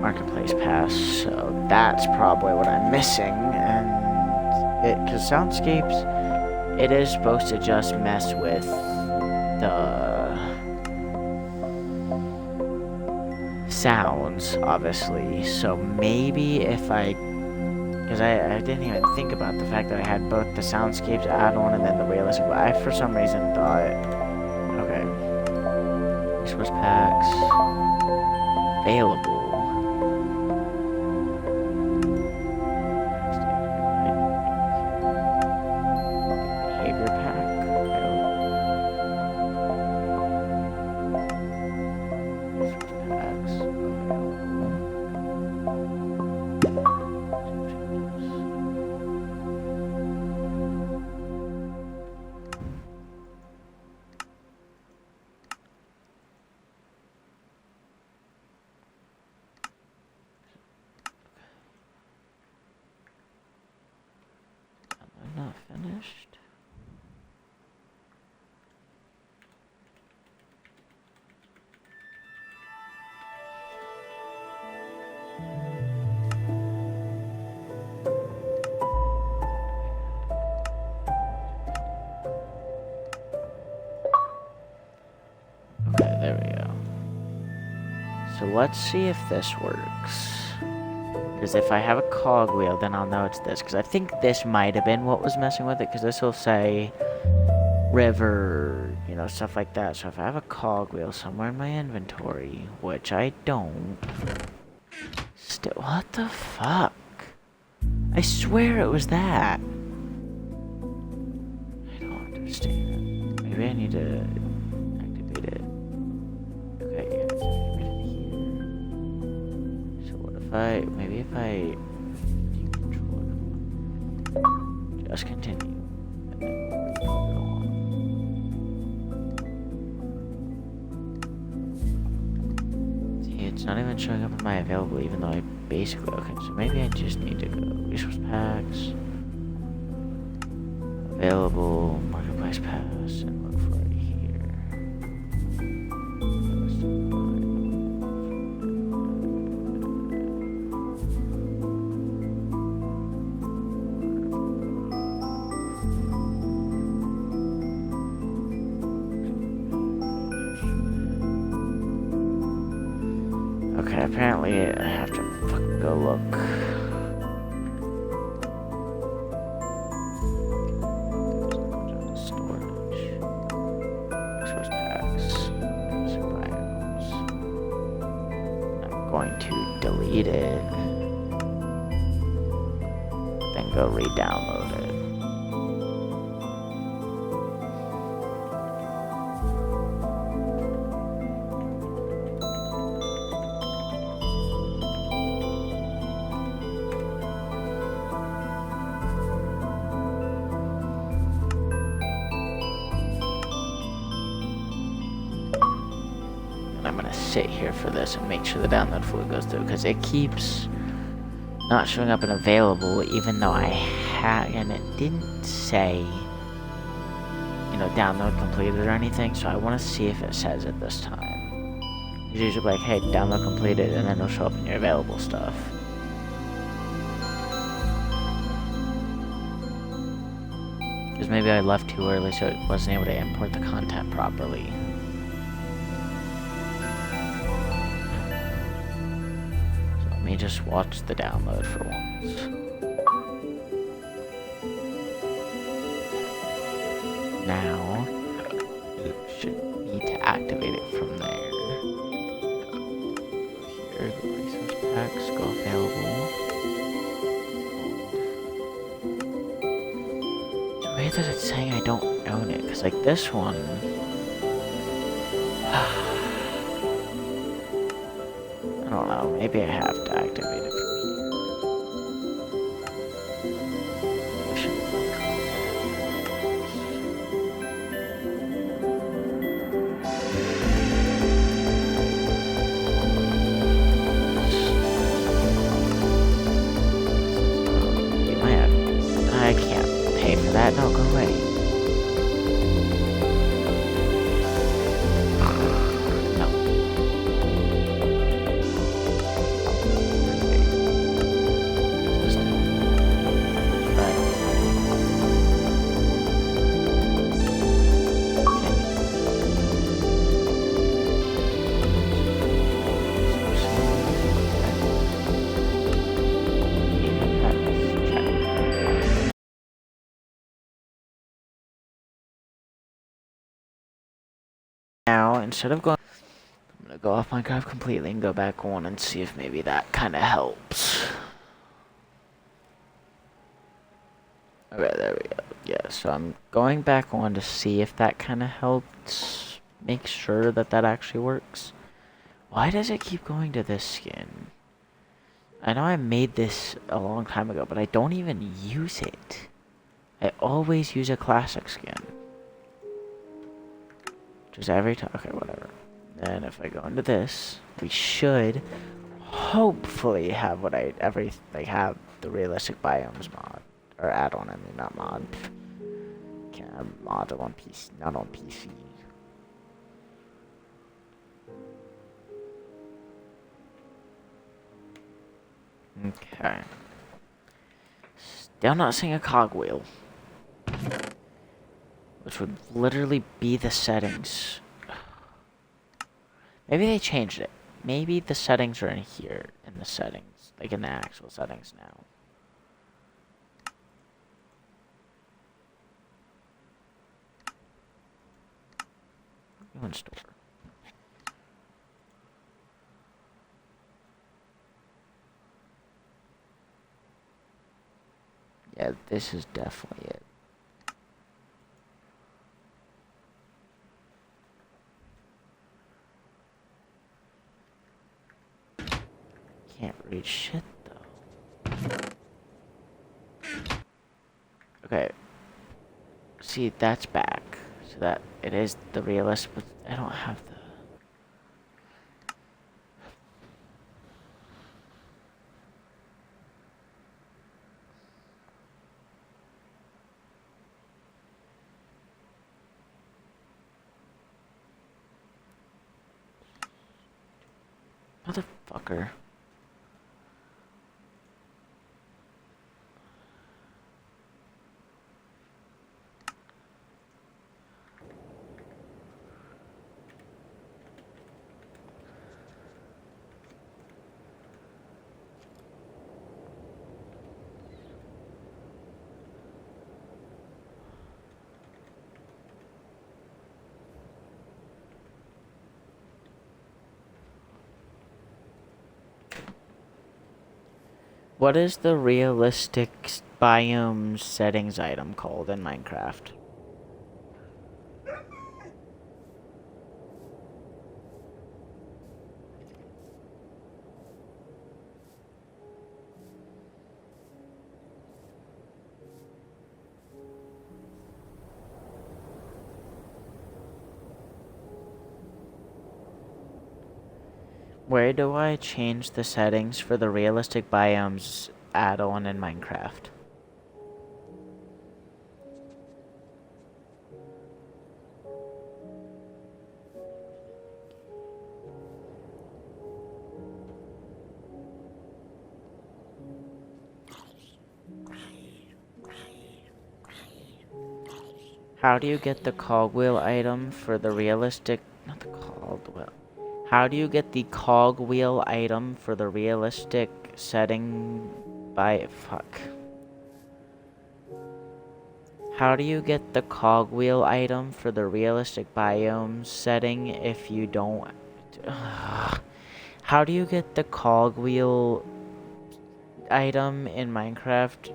Marketplace Pass, so that's probably what I'm missing. And it, because Soundscapes, it is supposed to just mess with the sounds, obviously, so maybe if I, because I didn't even think about the fact that I had both the Soundscapes add-on and then the realistic, I for some reason thought, okay, resource packs, available, behavior pack, available. I'm not finished. Okay, there we go. So let's see if this works. Because if I have a cogwheel, then I'll know it's this. Because I think this might have been what was messing with it. Because this will say river, you know, stuff like that. So if I have a cogwheel somewhere in my inventory, which I don't. Still, what the fuck? I swear it was that. I don't understand. Maybe I need to activate it. Okay, yeah, it's activated here. So what if I, maybe if I decontrol it, just continue, and then we'll go on. See, it's not even showing up in my available, even though I basically, okay, so maybe I just need to go resource packs, available, marketplace pass, and look for it here. Okay, apparently I have to fucking go look. Storage. Resource packs. Biomes. I'm going to delete it. Then go re-download it. I'm gonna sit here for this and make sure the download fluid goes through, because it keeps not showing up in available, even though I had, and it didn't say, you know, download completed or anything, so I want to see if it says it this time. It's usually like, hey, download completed, and then it'll show up in your available stuff. Because maybe I left too early, so it wasn't able to import the content properly. Let me just watch the download for once. Now, it should need to activate it from there. Here, the resource packs go available. It's weird that it's saying I don't own it, because like this one. don't know, maybe I have to activate it from here. I should play You might have. I can't pay for that. No, go away. No. Just but now, instead of going, I'm gonna go off Minecraft completely and go back on and see if maybe that kind of helps. Okay, there we go. Yeah, so I'm going back on to see if that kind of helps make sure that that actually works. Why does it keep going to this skin? I know I made this a long time ago, but I don't even use it. I always use a classic skin. Just every time. Okay, whatever. Then if I go into this, we should hopefully have what I have the realistic biomes mod or add-on. I mean, not mod. Can't mod on PC, not on PC. Okay. Still not seeing a cogwheel. Which would literally be the settings. Maybe they changed it. Maybe the settings are in here, in the settings. Like in the actual settings now. Go in store. Yeah, this is definitely it. Can't read shit though. Okay. See, that's back. So that it is the realist, but I don't have the. Motherfucker. What is the realistic biome settings item called in Minecraft? Where do I change the settings for the realistic biomes add-on in Minecraft? How do you get the cogwheel item for the realistic... Not the cogwheel. How do you get the cogwheel item for the realistic setting by... Fuck. How do you get the cogwheel item for the realistic biome setting if you don't... How do you get the cogwheel item in Minecraft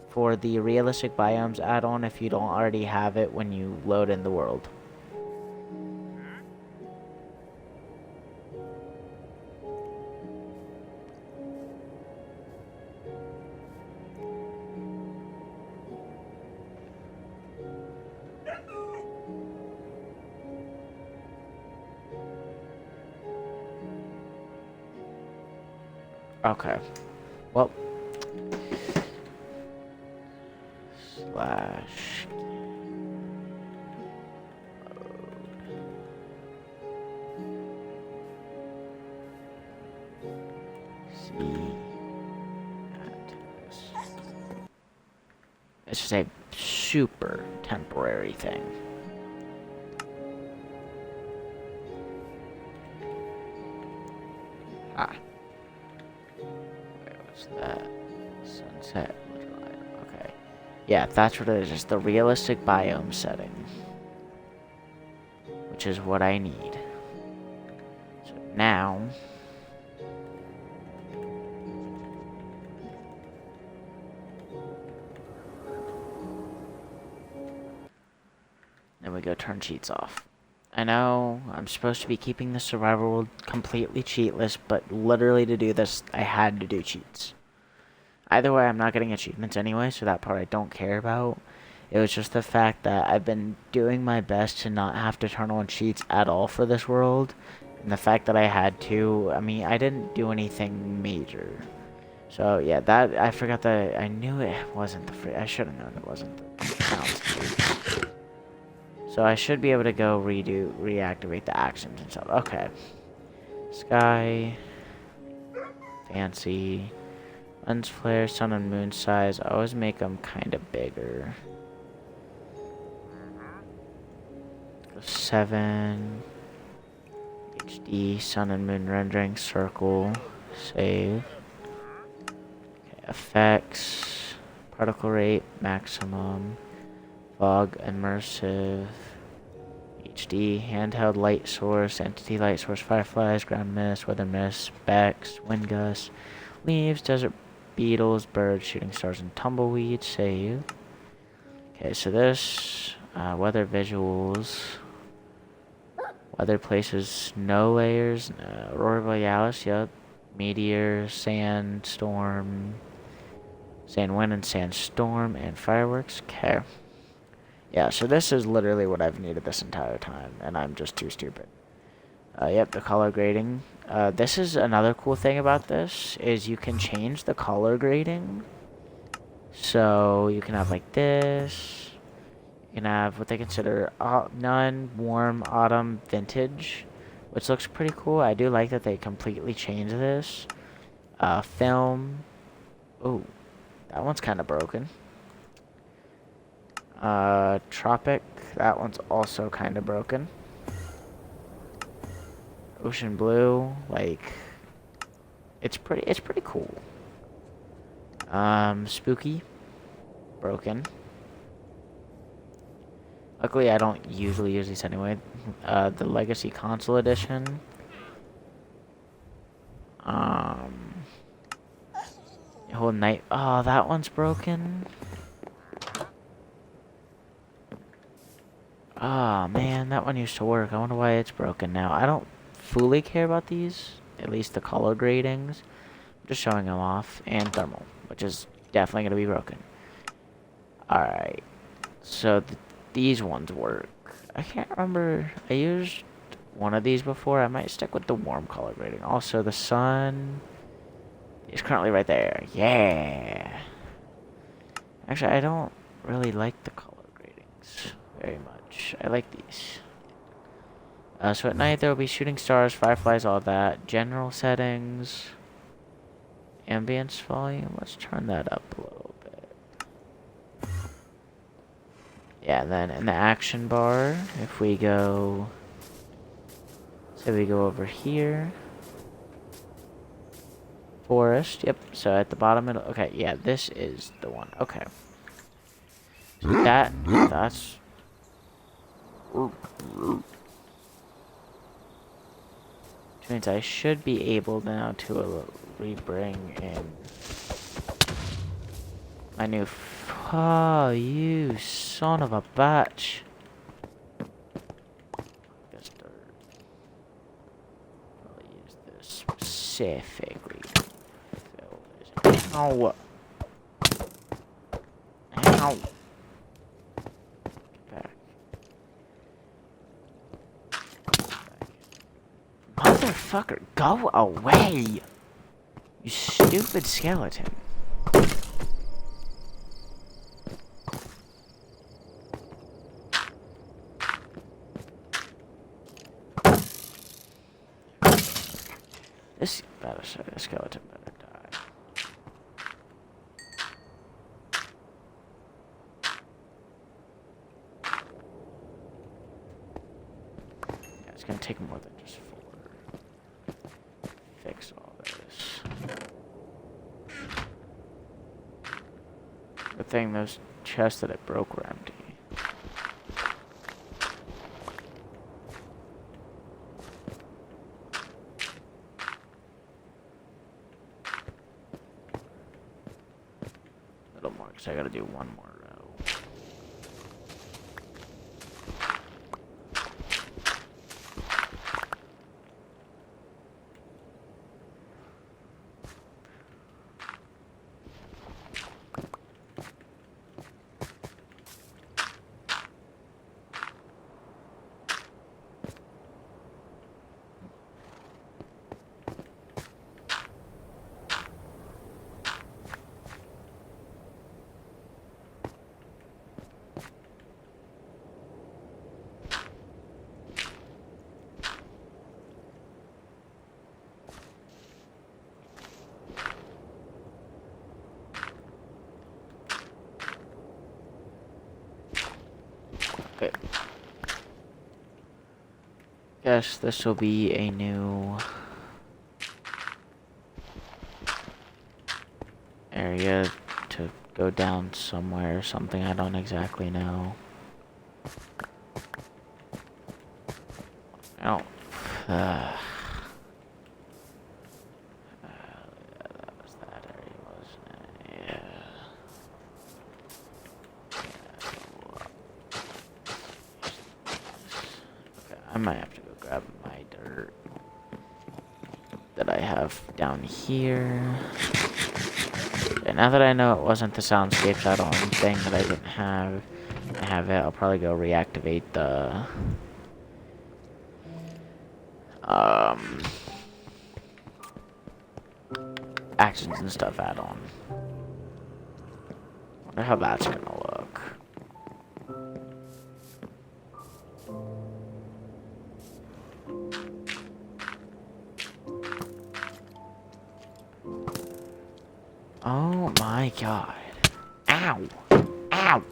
for the realistic biomes add-on if you don't already have it when you load in the world? Okay. Well. Slash. See. It's just a super temporary thing. Ah. Wait, what's that? Sunset. Okay. Yeah, that's what it is. Just the realistic biome setting. Which is what I need. So now... Then we go turn cheats off. I know I'm supposed to be keeping the survival world completely cheatless, but literally to do this, I had to do cheats. Either way, I'm not getting achievements anyway, so that part I don't care about. It was just the fact that I've been doing my best to not have to turn on cheats at all for this world. And the fact that I had to, I mean, I didn't do anything major. So yeah, that, I forgot that, I knew it wasn't the free, I should have known it wasn't the sounds. So I should be able to go reactivate the actions and stuff. Okay. Sky. Fancy. Lens flare, sun and moon size. I always make them kind of bigger. 7. HD, sun and moon rendering, circle. Save. Okay, effects. Particle rate, maximum. Fog, immersive, HD, handheld light source, entity light source, fireflies, ground mist, weather mist, specks, wind gusts, leaves, desert beetles, birds, shooting stars, and tumbleweeds. Save. Okay, so this, weather visuals, weather places, snow layers, aurora borealis, yep, meteor, sandstorm, sand wind and sandstorm, and fireworks. Okay. Yeah, so this is literally what I've needed this entire time, and I'm just too stupid. Yep, the color grading. This is another cool thing about this, is you can change the color grading. So, you can have like this. You can have what they consider none, warm, autumn, vintage, which looks pretty cool. I do like that they completely changed this. Film. Oh, that one's kind of broken. Tropic, that one's also kind of broken. Ocean blue, like, it's pretty cool. Spooky, broken. Luckily, I don't usually use these anyway. The Legacy Console Edition. Whole night. Oh, that one's broken. Ah, oh, man, that one used to work. I wonder why it's broken now. I don't fully care about these, at least the color gradings. I'm just showing them off. And thermal, which is definitely going to be broken. Alright, so these ones work. I can't remember. I used one of these before. I might stick with the warm color grading. Also, the sun is currently right there. Yeah. Actually, I don't really like the color gradings very much. I like these. So at night there will be shooting stars, fireflies, all that. General settings. Ambience volume. Let's turn that up a little bit. Yeah, then in the action bar, if we go... Say we go over here. Forest. Yep, so at the bottom of... Okay, yeah, this is the one. Okay. So that's... Which means I should be able now to rebring in my new... Oh, you son of a bitch. I'll use this specifically. Ow. Ow. Motherfucker, go away! You stupid skeleton. This skeleton better die. Yeah, it's gonna take more than just 4 to fix all this. Good thing those chests that I broke were empty. Little more, because I gotta do one more row. Okay. Guess this will be a new area to go down somewhere or something. I don't exactly know. I don't. That was that area, wasn't it? Yeah. I might have to go grab my dirt that I have down here. And now that I know it wasn't the soundscapes add-on thing that I didn't have, it, I'll probably go reactivate the actions and stuff add-on. Wonder how that's gonna look. Oh my god. Ow! Ow!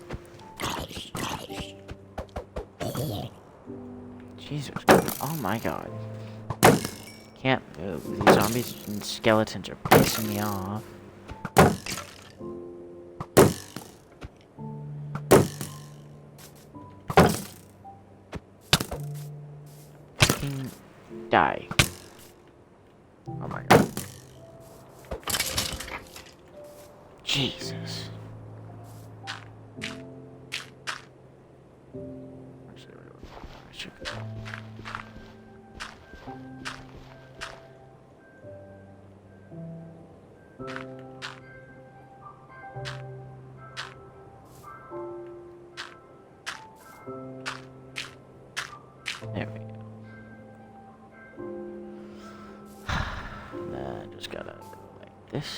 Jesus. Oh my god. Can't move. These zombies and skeletons are pissing me off. Fucking die. Oh my god. Jesus. I should go. There we go. Then just gotta go like this.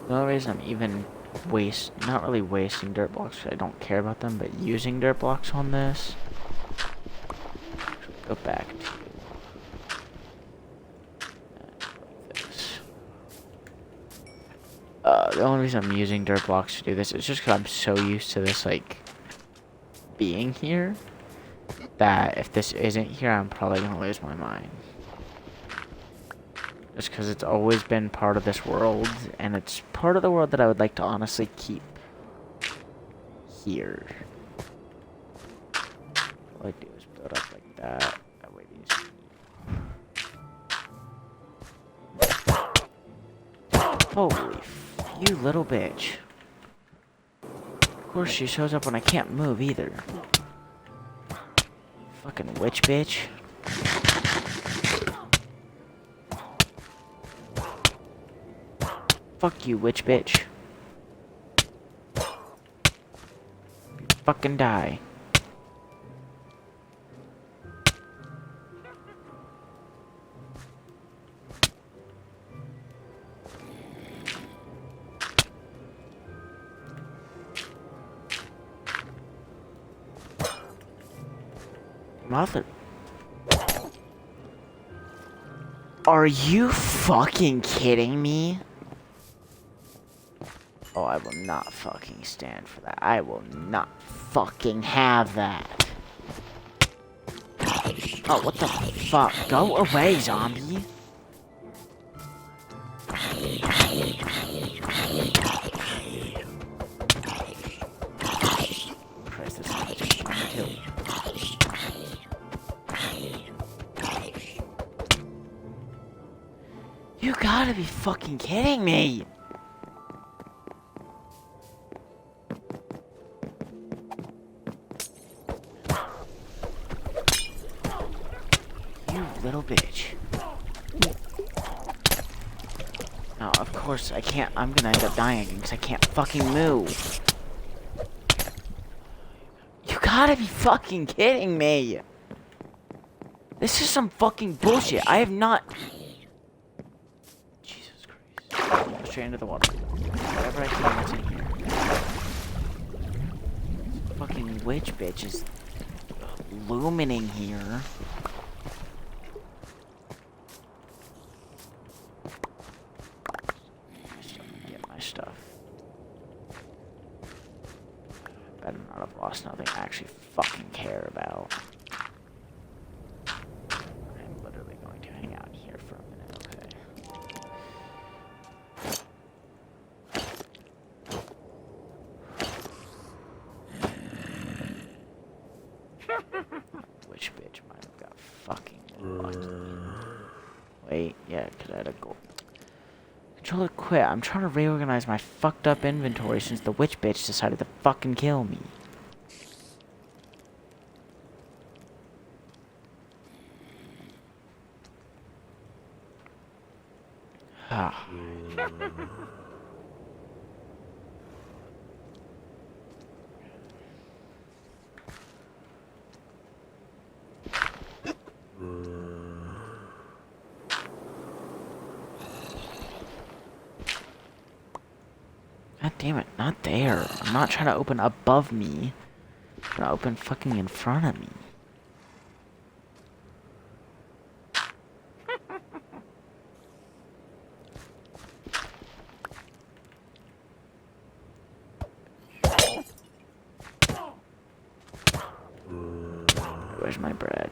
The only reason I'm even not really wasting dirt blocks, I don't care about them, but using dirt blocks on this. Go back to like this. The only reason I'm using dirt blocks to do this is just because I'm so used to this, like, being here, that if this isn't here, I'm probably gonna lose my mind. Just because it's always been part of this world, and it's part of the world that I would like to honestly keep here. All I do is build up like that. That way these... Holy you little bitch. Of course she shows up when I can't move either. Fucking witch bitch. Fuck you, witch bitch. You fucking die. Mother. Are you fucking kidding me? Oh, I will not fucking stand for that. I will not fucking have that. Oh, what the fuck? Go away, zombie. Christ, this is just trying to kill me. You gotta be fucking kidding me! You little bitch. No, of course I can't. I'm gonna end up dying because I can't fucking move. You gotta be fucking kidding me! This is some fucking bullshit. I have not... Jesus Christ. Go straight into the water. Whatever I can, what's in here. This fucking witch bitch is illuminating here. Get my stuff. Better not have lost nothing I actually fucking care about. I'm literally going to hang out here for a minute, okay? Which bitch might have got fucking lucky. Wait, yeah, because I had a goal. Controller quit. I'm trying to reorganize my fucked up inventory since the witch bitch decided to fucking kill me. Ah. God damn it, not there. I'm not trying to open above me. I'm trying to open fucking in front of me. Where's my bread?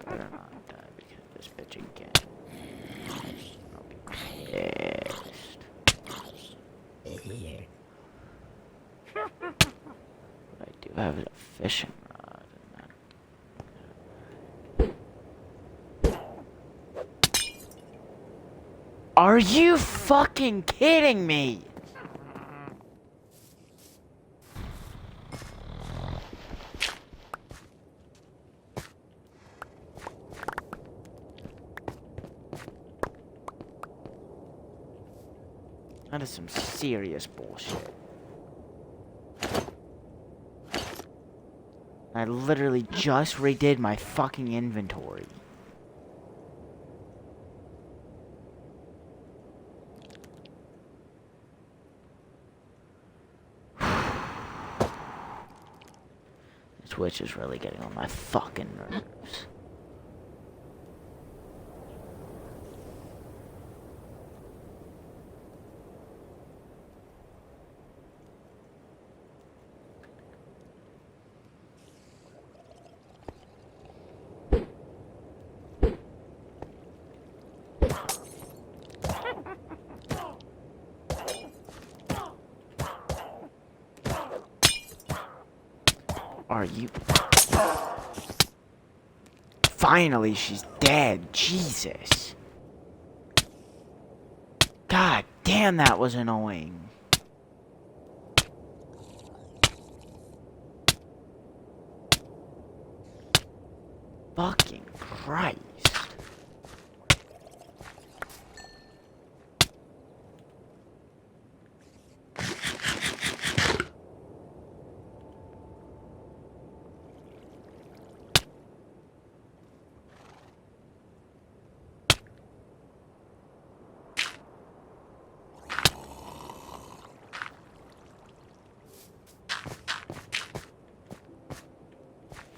Better not die because of this bitch again. I'll be pissed. But I do have a fishing rod and that. Are you fucking kidding me? That is some serious bullshit. I literally just redid my fucking inventory. This witch is really getting on my fucking nerves. are you? Finally, she's dead. Jesus. God damn, that was annoying. Fucking Christ.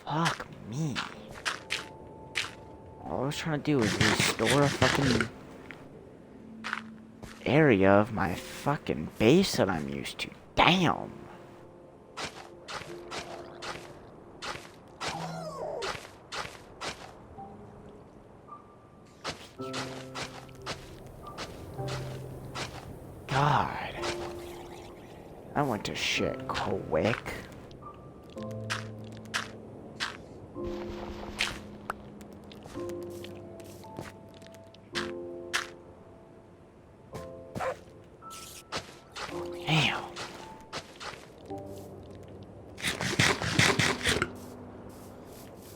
Fuck me. All I was trying to do was restore a fucking area of my fucking base that I'm used to. Damn. God. I went to shit quick. Damn.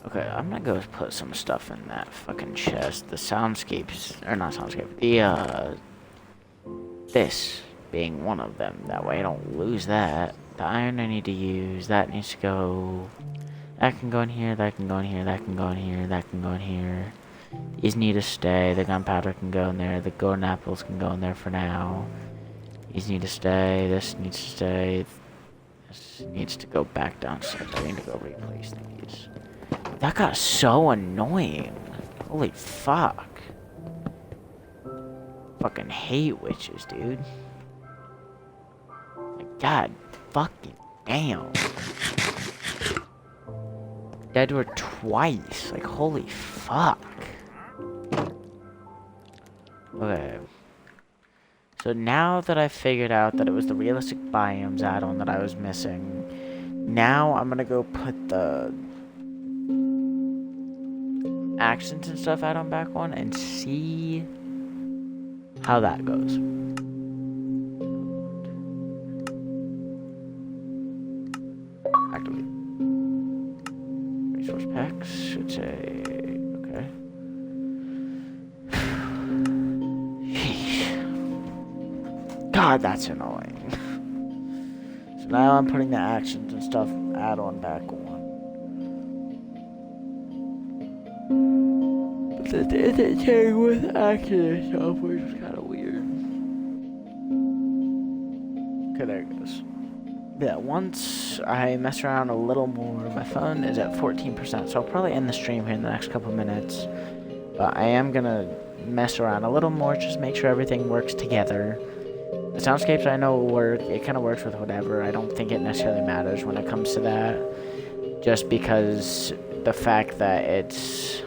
Okay, I'm gonna go put some stuff in that fucking chest. The soundscapes, or not soundscape, this being one of them. That way I don't lose that. The iron I need to use, that needs to go. That can go in here, that can go in here, that can go in here, that can go in here. These need to stay. The gunpowder can go in there. The golden apples can go in there for now. These need to stay. This needs to stay. This needs to go back downstairs. I need to go replace these. That got so annoying. Holy fuck. Fucking hate witches, dude. Like, God fucking damn. Dead to her twice. Like, holy fuck. Okay. So now that I figured out that it was the realistic biomes add-on that I was missing, now I'm gonna go put the accents and stuff add-on back on and see how that goes. Activate. Resource packs should say okay. God, that's annoying. So now I'm putting the actions and stuff add-on back on. But the thing with action and stuff, which was kind of weird. Okay, there it goes. Yeah, once I mess around a little more, my phone is at 14%, so I'll probably end the stream here in the next couple minutes. But I am gonna mess around a little more, just make sure everything works together. The soundscapes I know will work. It kind of works with whatever. I don't think it necessarily matters when it comes to that. Just because the fact that it's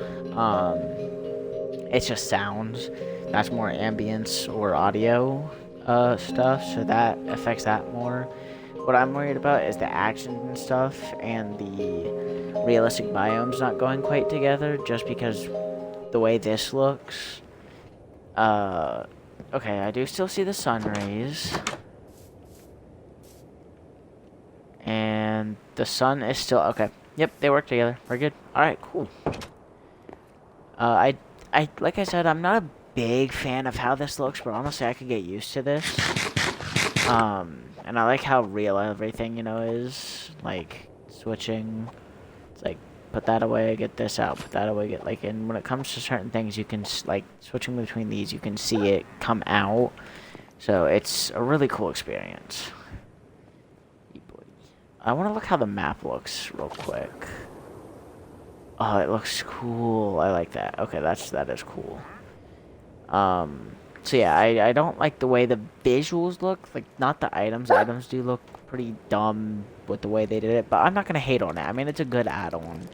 just sounds. That's more ambience or audio stuff, so that affects that more. What I'm worried about is the action and stuff and the realistic biomes not going quite together, just because the way this looks. Okay, I do still see the sun rays. And the sun is still... Okay. Yep, they work together. We're good. Alright, cool. I like I said, I'm not a big fan of how this looks, but honestly, I could get used to this. And I like how real everything, you know, is. Like, switching. It's like, put that away, get this out, put that away, get, like, and when it comes to certain things, you can, like, switching between these, you can see it come out. So, it's a really cool experience. I want to look how the map looks real quick. Oh, it looks cool. I like that. Okay, that is cool. So yeah, I don't like the way the visuals look. Like, not the items. The items do look pretty dumb with the way they did it, but I'm not gonna hate on it. I mean, it's a good add-on.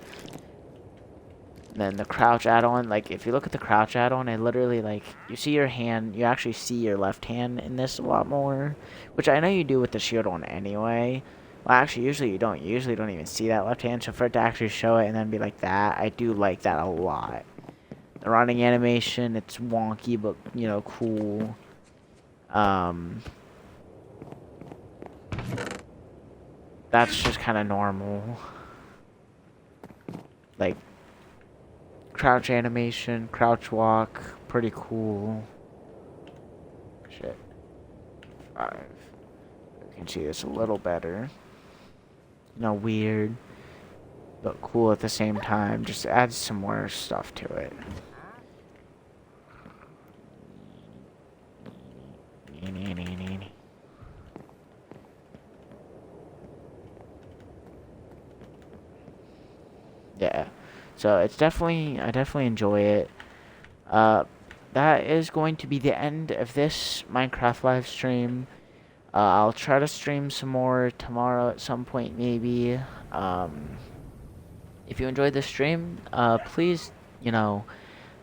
Then the crouch add-on, like, if you look at the crouch add-on, it literally, like, you see your hand, you actually see your left hand in this a lot more, which I know you do with the shield on anyway. Well, actually, usually you don't. You usually don't even see that left hand. So for it to actually show it and then be like that, I do like that a lot. The running animation, it's wonky, but, you know, cool. That's just kind of normal. Like, crouch animation, crouch walk, pretty cool. Shit. 5. You can see this a little better. You know, weird, but cool at the same time. Just adds some more stuff to it. Yeah, so it's definitely, I definitely enjoy it. That is going to be the end of this Minecraft live stream. I'll try to stream some more tomorrow at some point, maybe. If you enjoyed this stream, please, you know,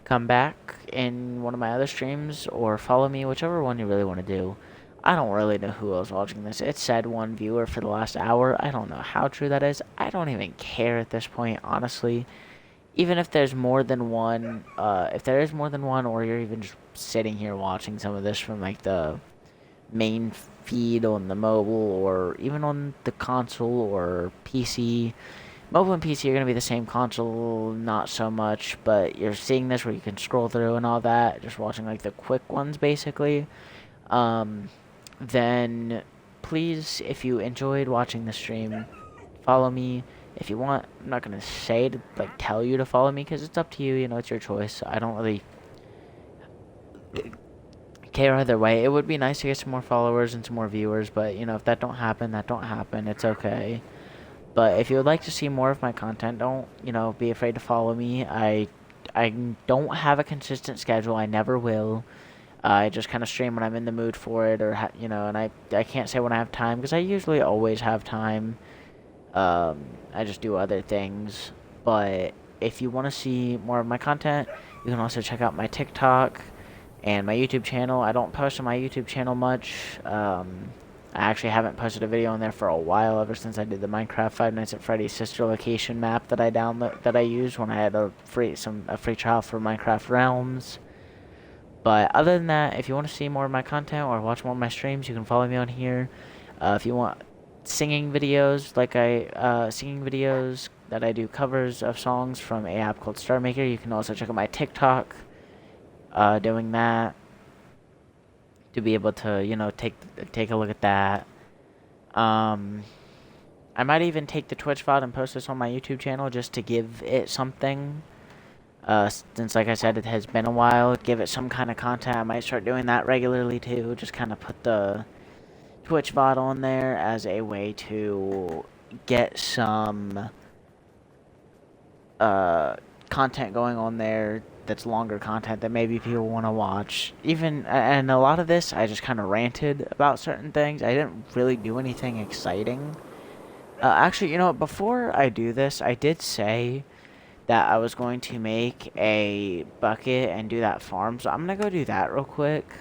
come back in one of my other streams or follow me, whichever one you really want to do. I don't really know who else watching this. It said 1 viewer for the last hour. I don't know how true that is. I don't even care at this point, honestly. Even if there's more than one, if there is more than one, or you're even just sitting here watching some of this from like the main feed on the mobile, or even on the console or PC. Mobile and PC are going to be the same, console not so much, but you're seeing this where you can scroll through and all that, just watching like the quick ones basically. Then please, if you enjoyed watching the stream, follow me. If you want, I'm not going to say to like tell you to follow me because it's up to you, you know, it's your choice. I don't really care either way. It would be nice to get some more followers and some more viewers, but you know, if that don't happen, that don't happen. It's okay. But if you would like to see more of my content, don't, you know, be afraid to follow me. I don't have a consistent schedule. I never will. I just kind of stream when I'm in the mood for it, or you know, and I can't say when I have time because I usually always have time. I just do other things. But if you want to see more of my content, you can also check out my TikTok and my YouTube channel. I don't post on my YouTube channel much. I actually haven't posted a video on there for a while, ever since I did the Minecraft Five Nights at Freddy's sister location map that I used when I had a free trial for Minecraft Realms. But other than that, if you want to see more of my content or watch more of my streams, you can follow me on here. If you want singing videos, singing videos that I do covers of songs from a app called Star Maker, you can also check out my TikTok doing that, to be able to, you know, take a look at that. I might even take the Twitch VOD and post this on my YouTube channel just to give it something. Since, like I said, it has been a while, give it some kind of content. I might start doing that regularly too. Just kind of put the Twitch VOD on there as a way to get some content going on there that's longer content that maybe people want to watch. And a lot of this, I just kind of ranted about certain things. I didn't really do anything exciting. Actually, you know what, before I do this, I did say that I was going to make a bucket and do that farm, so I'm gonna go do that real quick.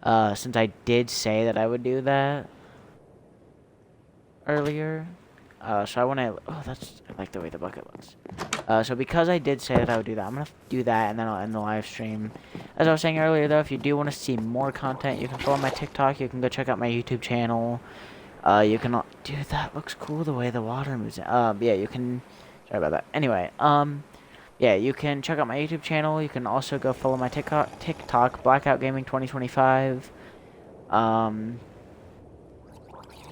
Since I did say that I would do that earlier. So I want to... Oh, I like the way the bucket looks. So because I did say that I would do that, I'm going to do that, and then I'll end the live stream. As I was saying earlier, though, if you do want to see more content, you can follow my TikTok. You can go check out my YouTube channel. You can... Dude, that looks cool, the way the water moves. Yeah, you can... Sorry about that. Anyway, yeah, you can check out my YouTube channel. You can also go follow my TikTok, Blackout Gaming 2025.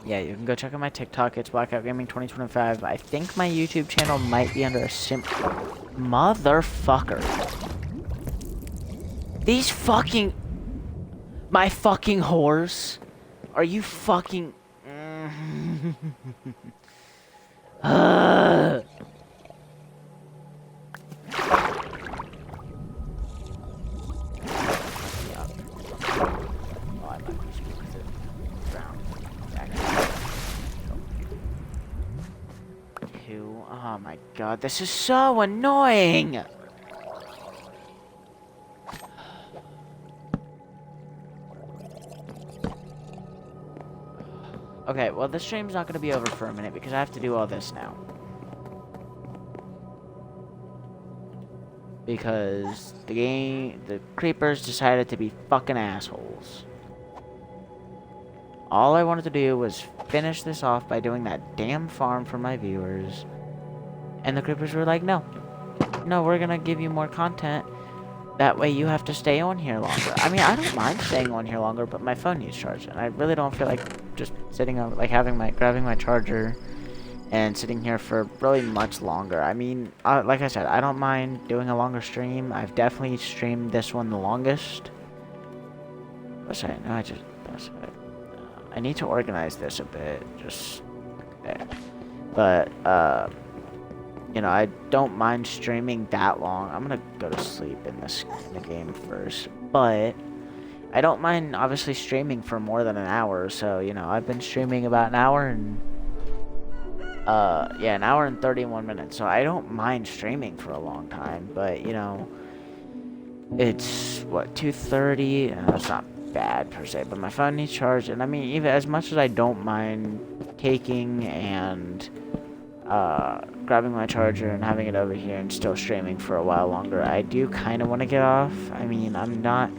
Yeah, you can go check out my TikTok. It's Blackout Gaming 2025. I think my YouTube channel might be under a Motherfucker. These fucking... My fucking whores. Are you fucking... Oh my god, this is so annoying! Okay, well, this stream's not gonna be over for a minute because I have to do all this now. Because the creepers decided to be fucking assholes. All I wanted to do was finish this off by doing that damn farm for my viewers. And the creepers were like, no. No, we're gonna give you more content. That way you have to stay on here longer. I mean, I don't mind staying on here longer, but my phone needs charge. And I really don't feel like just sitting on, like, grabbing my charger and sitting here for really much longer. I mean, like I said, I don't mind doing a longer stream. I've definitely streamed this one the longest. Sorry, no, I need to organize this a bit, just there. But, you know, I don't mind streaming that long. I'm gonna go to sleep in the game first, but I don't mind obviously streaming for more than an hour. So, you know, I've been streaming about an hour and yeah, an hour and 31 minutes. So I don't mind streaming for a long time, but you know, it's what, 2:30. That's not bad per se, but my phone needs charge. And I mean, even as much as I don't mind taking and grabbing my charger and having it over here and still streaming for a while longer, I do kind of want to get off. I mean, I'm not.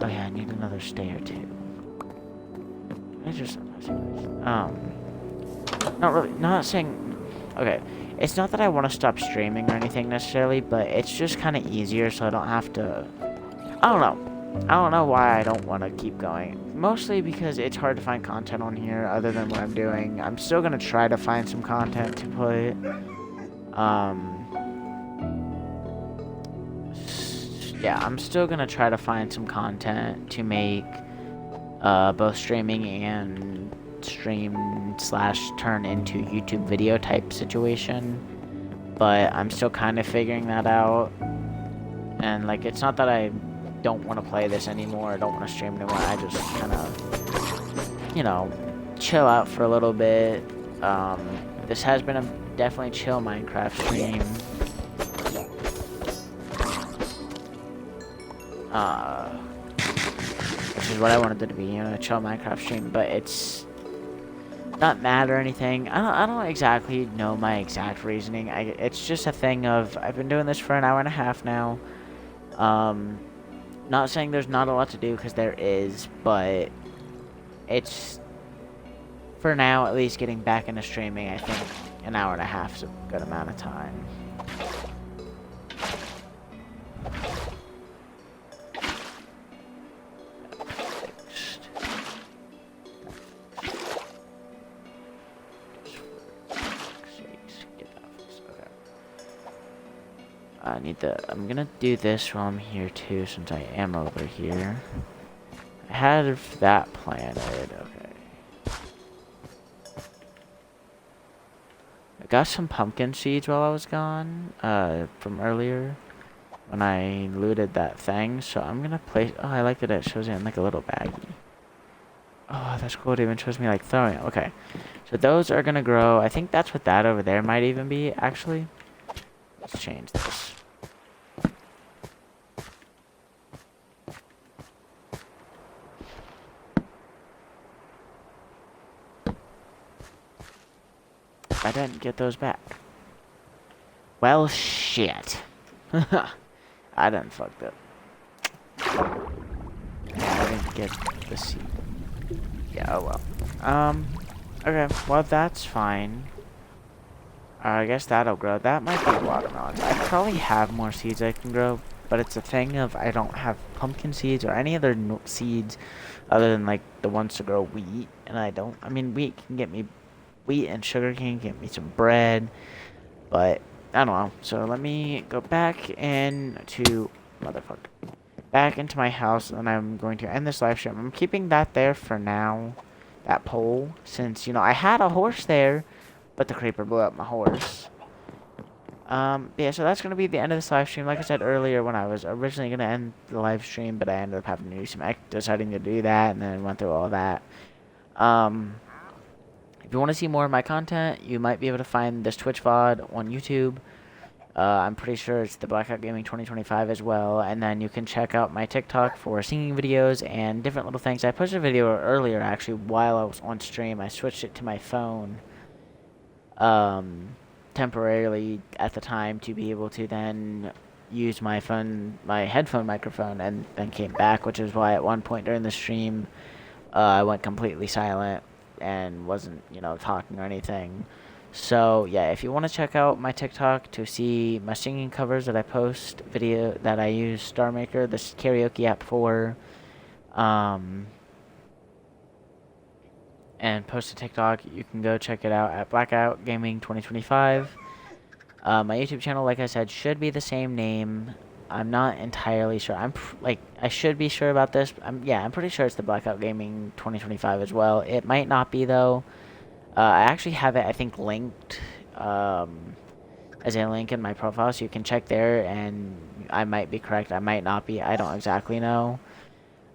Oh yeah, I need another stair too. Not really. Not saying. Okay, it's not that I want to stop streaming or anything necessarily, but it's just kind of easier, so I don't have to. I don't know. I don't know why I don't want to keep going. Mostly because it's hard to find content on here other than what I'm doing. I'm still going to try to find some content to put. Yeah, I'm still going to try to find some content to make both streaming and stream/turn into YouTube video type situation. But I'm still kind of figuring that out. And, like, it's not that I don't want to play this anymore, I don't want to stream anymore, I just kind of, you know, chill out for a little bit. This has been a definitely chill Minecraft stream. Which is what I wanted it to be, you know, a chill Minecraft stream, but it's not mad or anything. I don't exactly know my exact reasoning. It's just a thing of, I've been doing this for an hour and a half now. Not saying there's not a lot to do, because there is, but it's, for now, at least getting back into streaming, I think an hour and a half is a good amount of time. I'm gonna do this while I'm here too, since I am over here. I had that planted, okay. I got some pumpkin seeds while I was gone, from earlier, when I looted that thing, so I'm gonna place, oh, I like that it shows it in like a little baggie. Oh, that's cool, it even shows me like throwing it, okay. So those are gonna grow, I think that's what that over there might even be, actually. Let's change this. I didn't get those back. Well, shit. I done fucked up. I didn't get the seed. Yeah, oh well. Okay, well, that's fine. I guess that'll grow. That might be watermelons. I probably have more seeds I can grow, but it's a thing of I don't have pumpkin seeds or any other seeds other than, like, the ones to grow wheat. And I mean, wheat can get me, wheat and sugar can get me some bread, but I don't know. So let me go back into, back into my house, and I'm going to end this live stream. I'm keeping that there for now, that pole, since, you know, I had a horse there, but the creeper blew up my horse. Yeah, so that's going to be the end of this live stream. Like I said earlier, when I was originally going to end the live stream, but I ended up having to do deciding to do that, and then went through all that. If you want to see more of my content, you might be able to find this Twitch VOD on YouTube. I'm pretty sure it's the Blackout Gaming 2025 as well. And then you can check out my TikTok for singing videos and different little things. I posted a video earlier, actually, while I was on stream. I switched it to my phone temporarily at the time to be able to then use my headphone microphone, and then came back, which is why at one point during the stream, I went completely silent and wasn't, talking or anything. So yeah, if you want to check out my TikTok to see my singing covers that I post, video that I use Star Maker, this karaoke app for, and post to TikTok, you can go check it out at Blackout Gaming 2025. My YouTube channel, like I said, should be the same name. I'm not entirely sure. I should be sure about this. I'm pretty sure it's the Blackout Gaming 2025 as well. It might not be though. I actually have it, I think, linked as a link in my profile, so you can check there, and I might be correct. I might not be. I don't exactly know.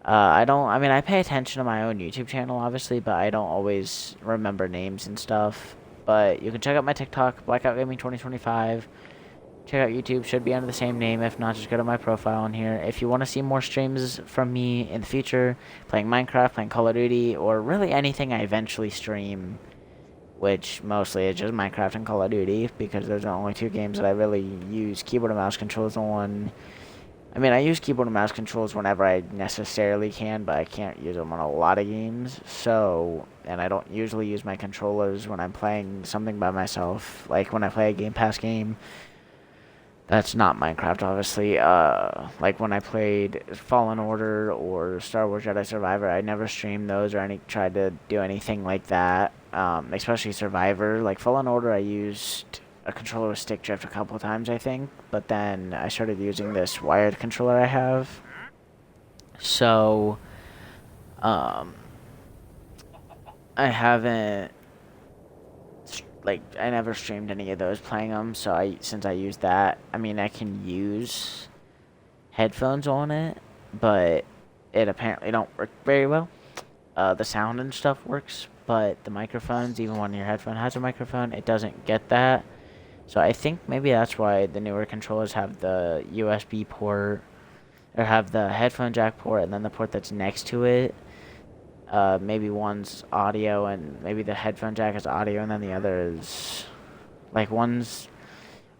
I pay attention to my own YouTube channel, obviously, but I don't always remember names and stuff. But you can check out my TikTok, Blackout Gaming 2025. Check out YouTube, should be under the same name. If not, just go to my profile on here. If you want to see more streams from me in the future, playing Minecraft, playing Call of Duty, or really anything I eventually stream, which mostly is just Minecraft and Call of Duty, because those are the only two games that I really use keyboard and mouse controls on. I use keyboard and mouse controls whenever I necessarily can, but I can't use them on a lot of games. So, and I don't usually use my controllers when I'm playing something by myself. Like when I play a Game Pass game, that's not Minecraft, obviously. Like when I played Fallen Order or Star Wars Jedi Survivor, I never streamed those or tried to do anything like that. Especially Survivor. Like Fallen Order, I used a controller with stick drift a couple of times, I think, but then I started using this wired controller I have. So, I haven't, I never streamed any of those playing them, so since I use that, I can use headphones on it, but it apparently don't work very well. The sound and stuff works, but the microphones, even when your headphone has a microphone, it doesn't get that. So I think maybe that's why the newer controllers have the USB port, or have the headphone jack port, and then the port that's next to it. Maybe one's audio, and maybe the headphone jack is audio, and then the other is, one's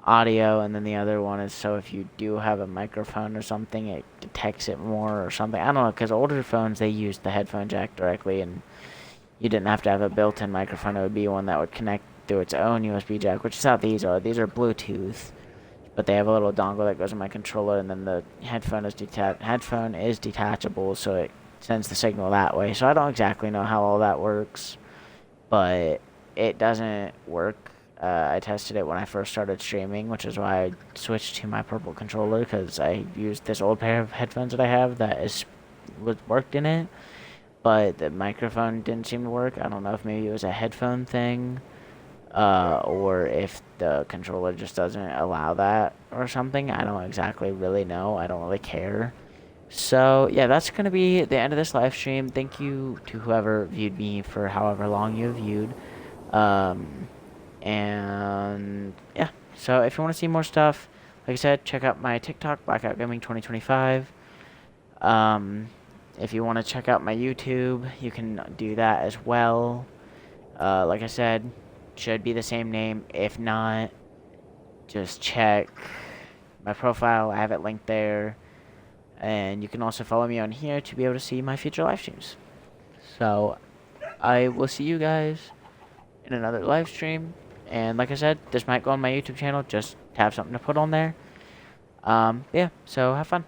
audio, and then the other one is so if you do have a microphone or something, it detects it more or something. I don't know, because older phones, they use the headphone jack directly, and you didn't have to have a built-in microphone. It would be one that would connect through its own USB jack, which is how these are. These are Bluetooth, but they have a little dongle that goes in my controller, and then the headphone is detachable, so it sends the signal that way. So I don't exactly know how all that works, but it doesn't work. I tested it when I first started streaming, which is why I switched to my purple controller, because I used this old pair of headphones that I have that worked in it, but the microphone didn't seem to work. I don't know if maybe it was a headphone thing, or if the controller just doesn't allow that or something. I don't exactly really know. I don't really care. So, yeah, that's going to be the end of this live stream. Thank you to whoever viewed me for however long you viewed. And, yeah. So, if you want to see more stuff, like I said, check out my TikTok, Blackout Gaming 2025. If you want to check out my YouTube, you can do that as well. Like I said, should be the same name. If not, just check my profile. I have it linked there. And you can also follow me on here to be able to see my future live streams. So, I will see you guys in another live stream. And like I said, this might go on my YouTube channel just to have something to put on there. Yeah, so have fun.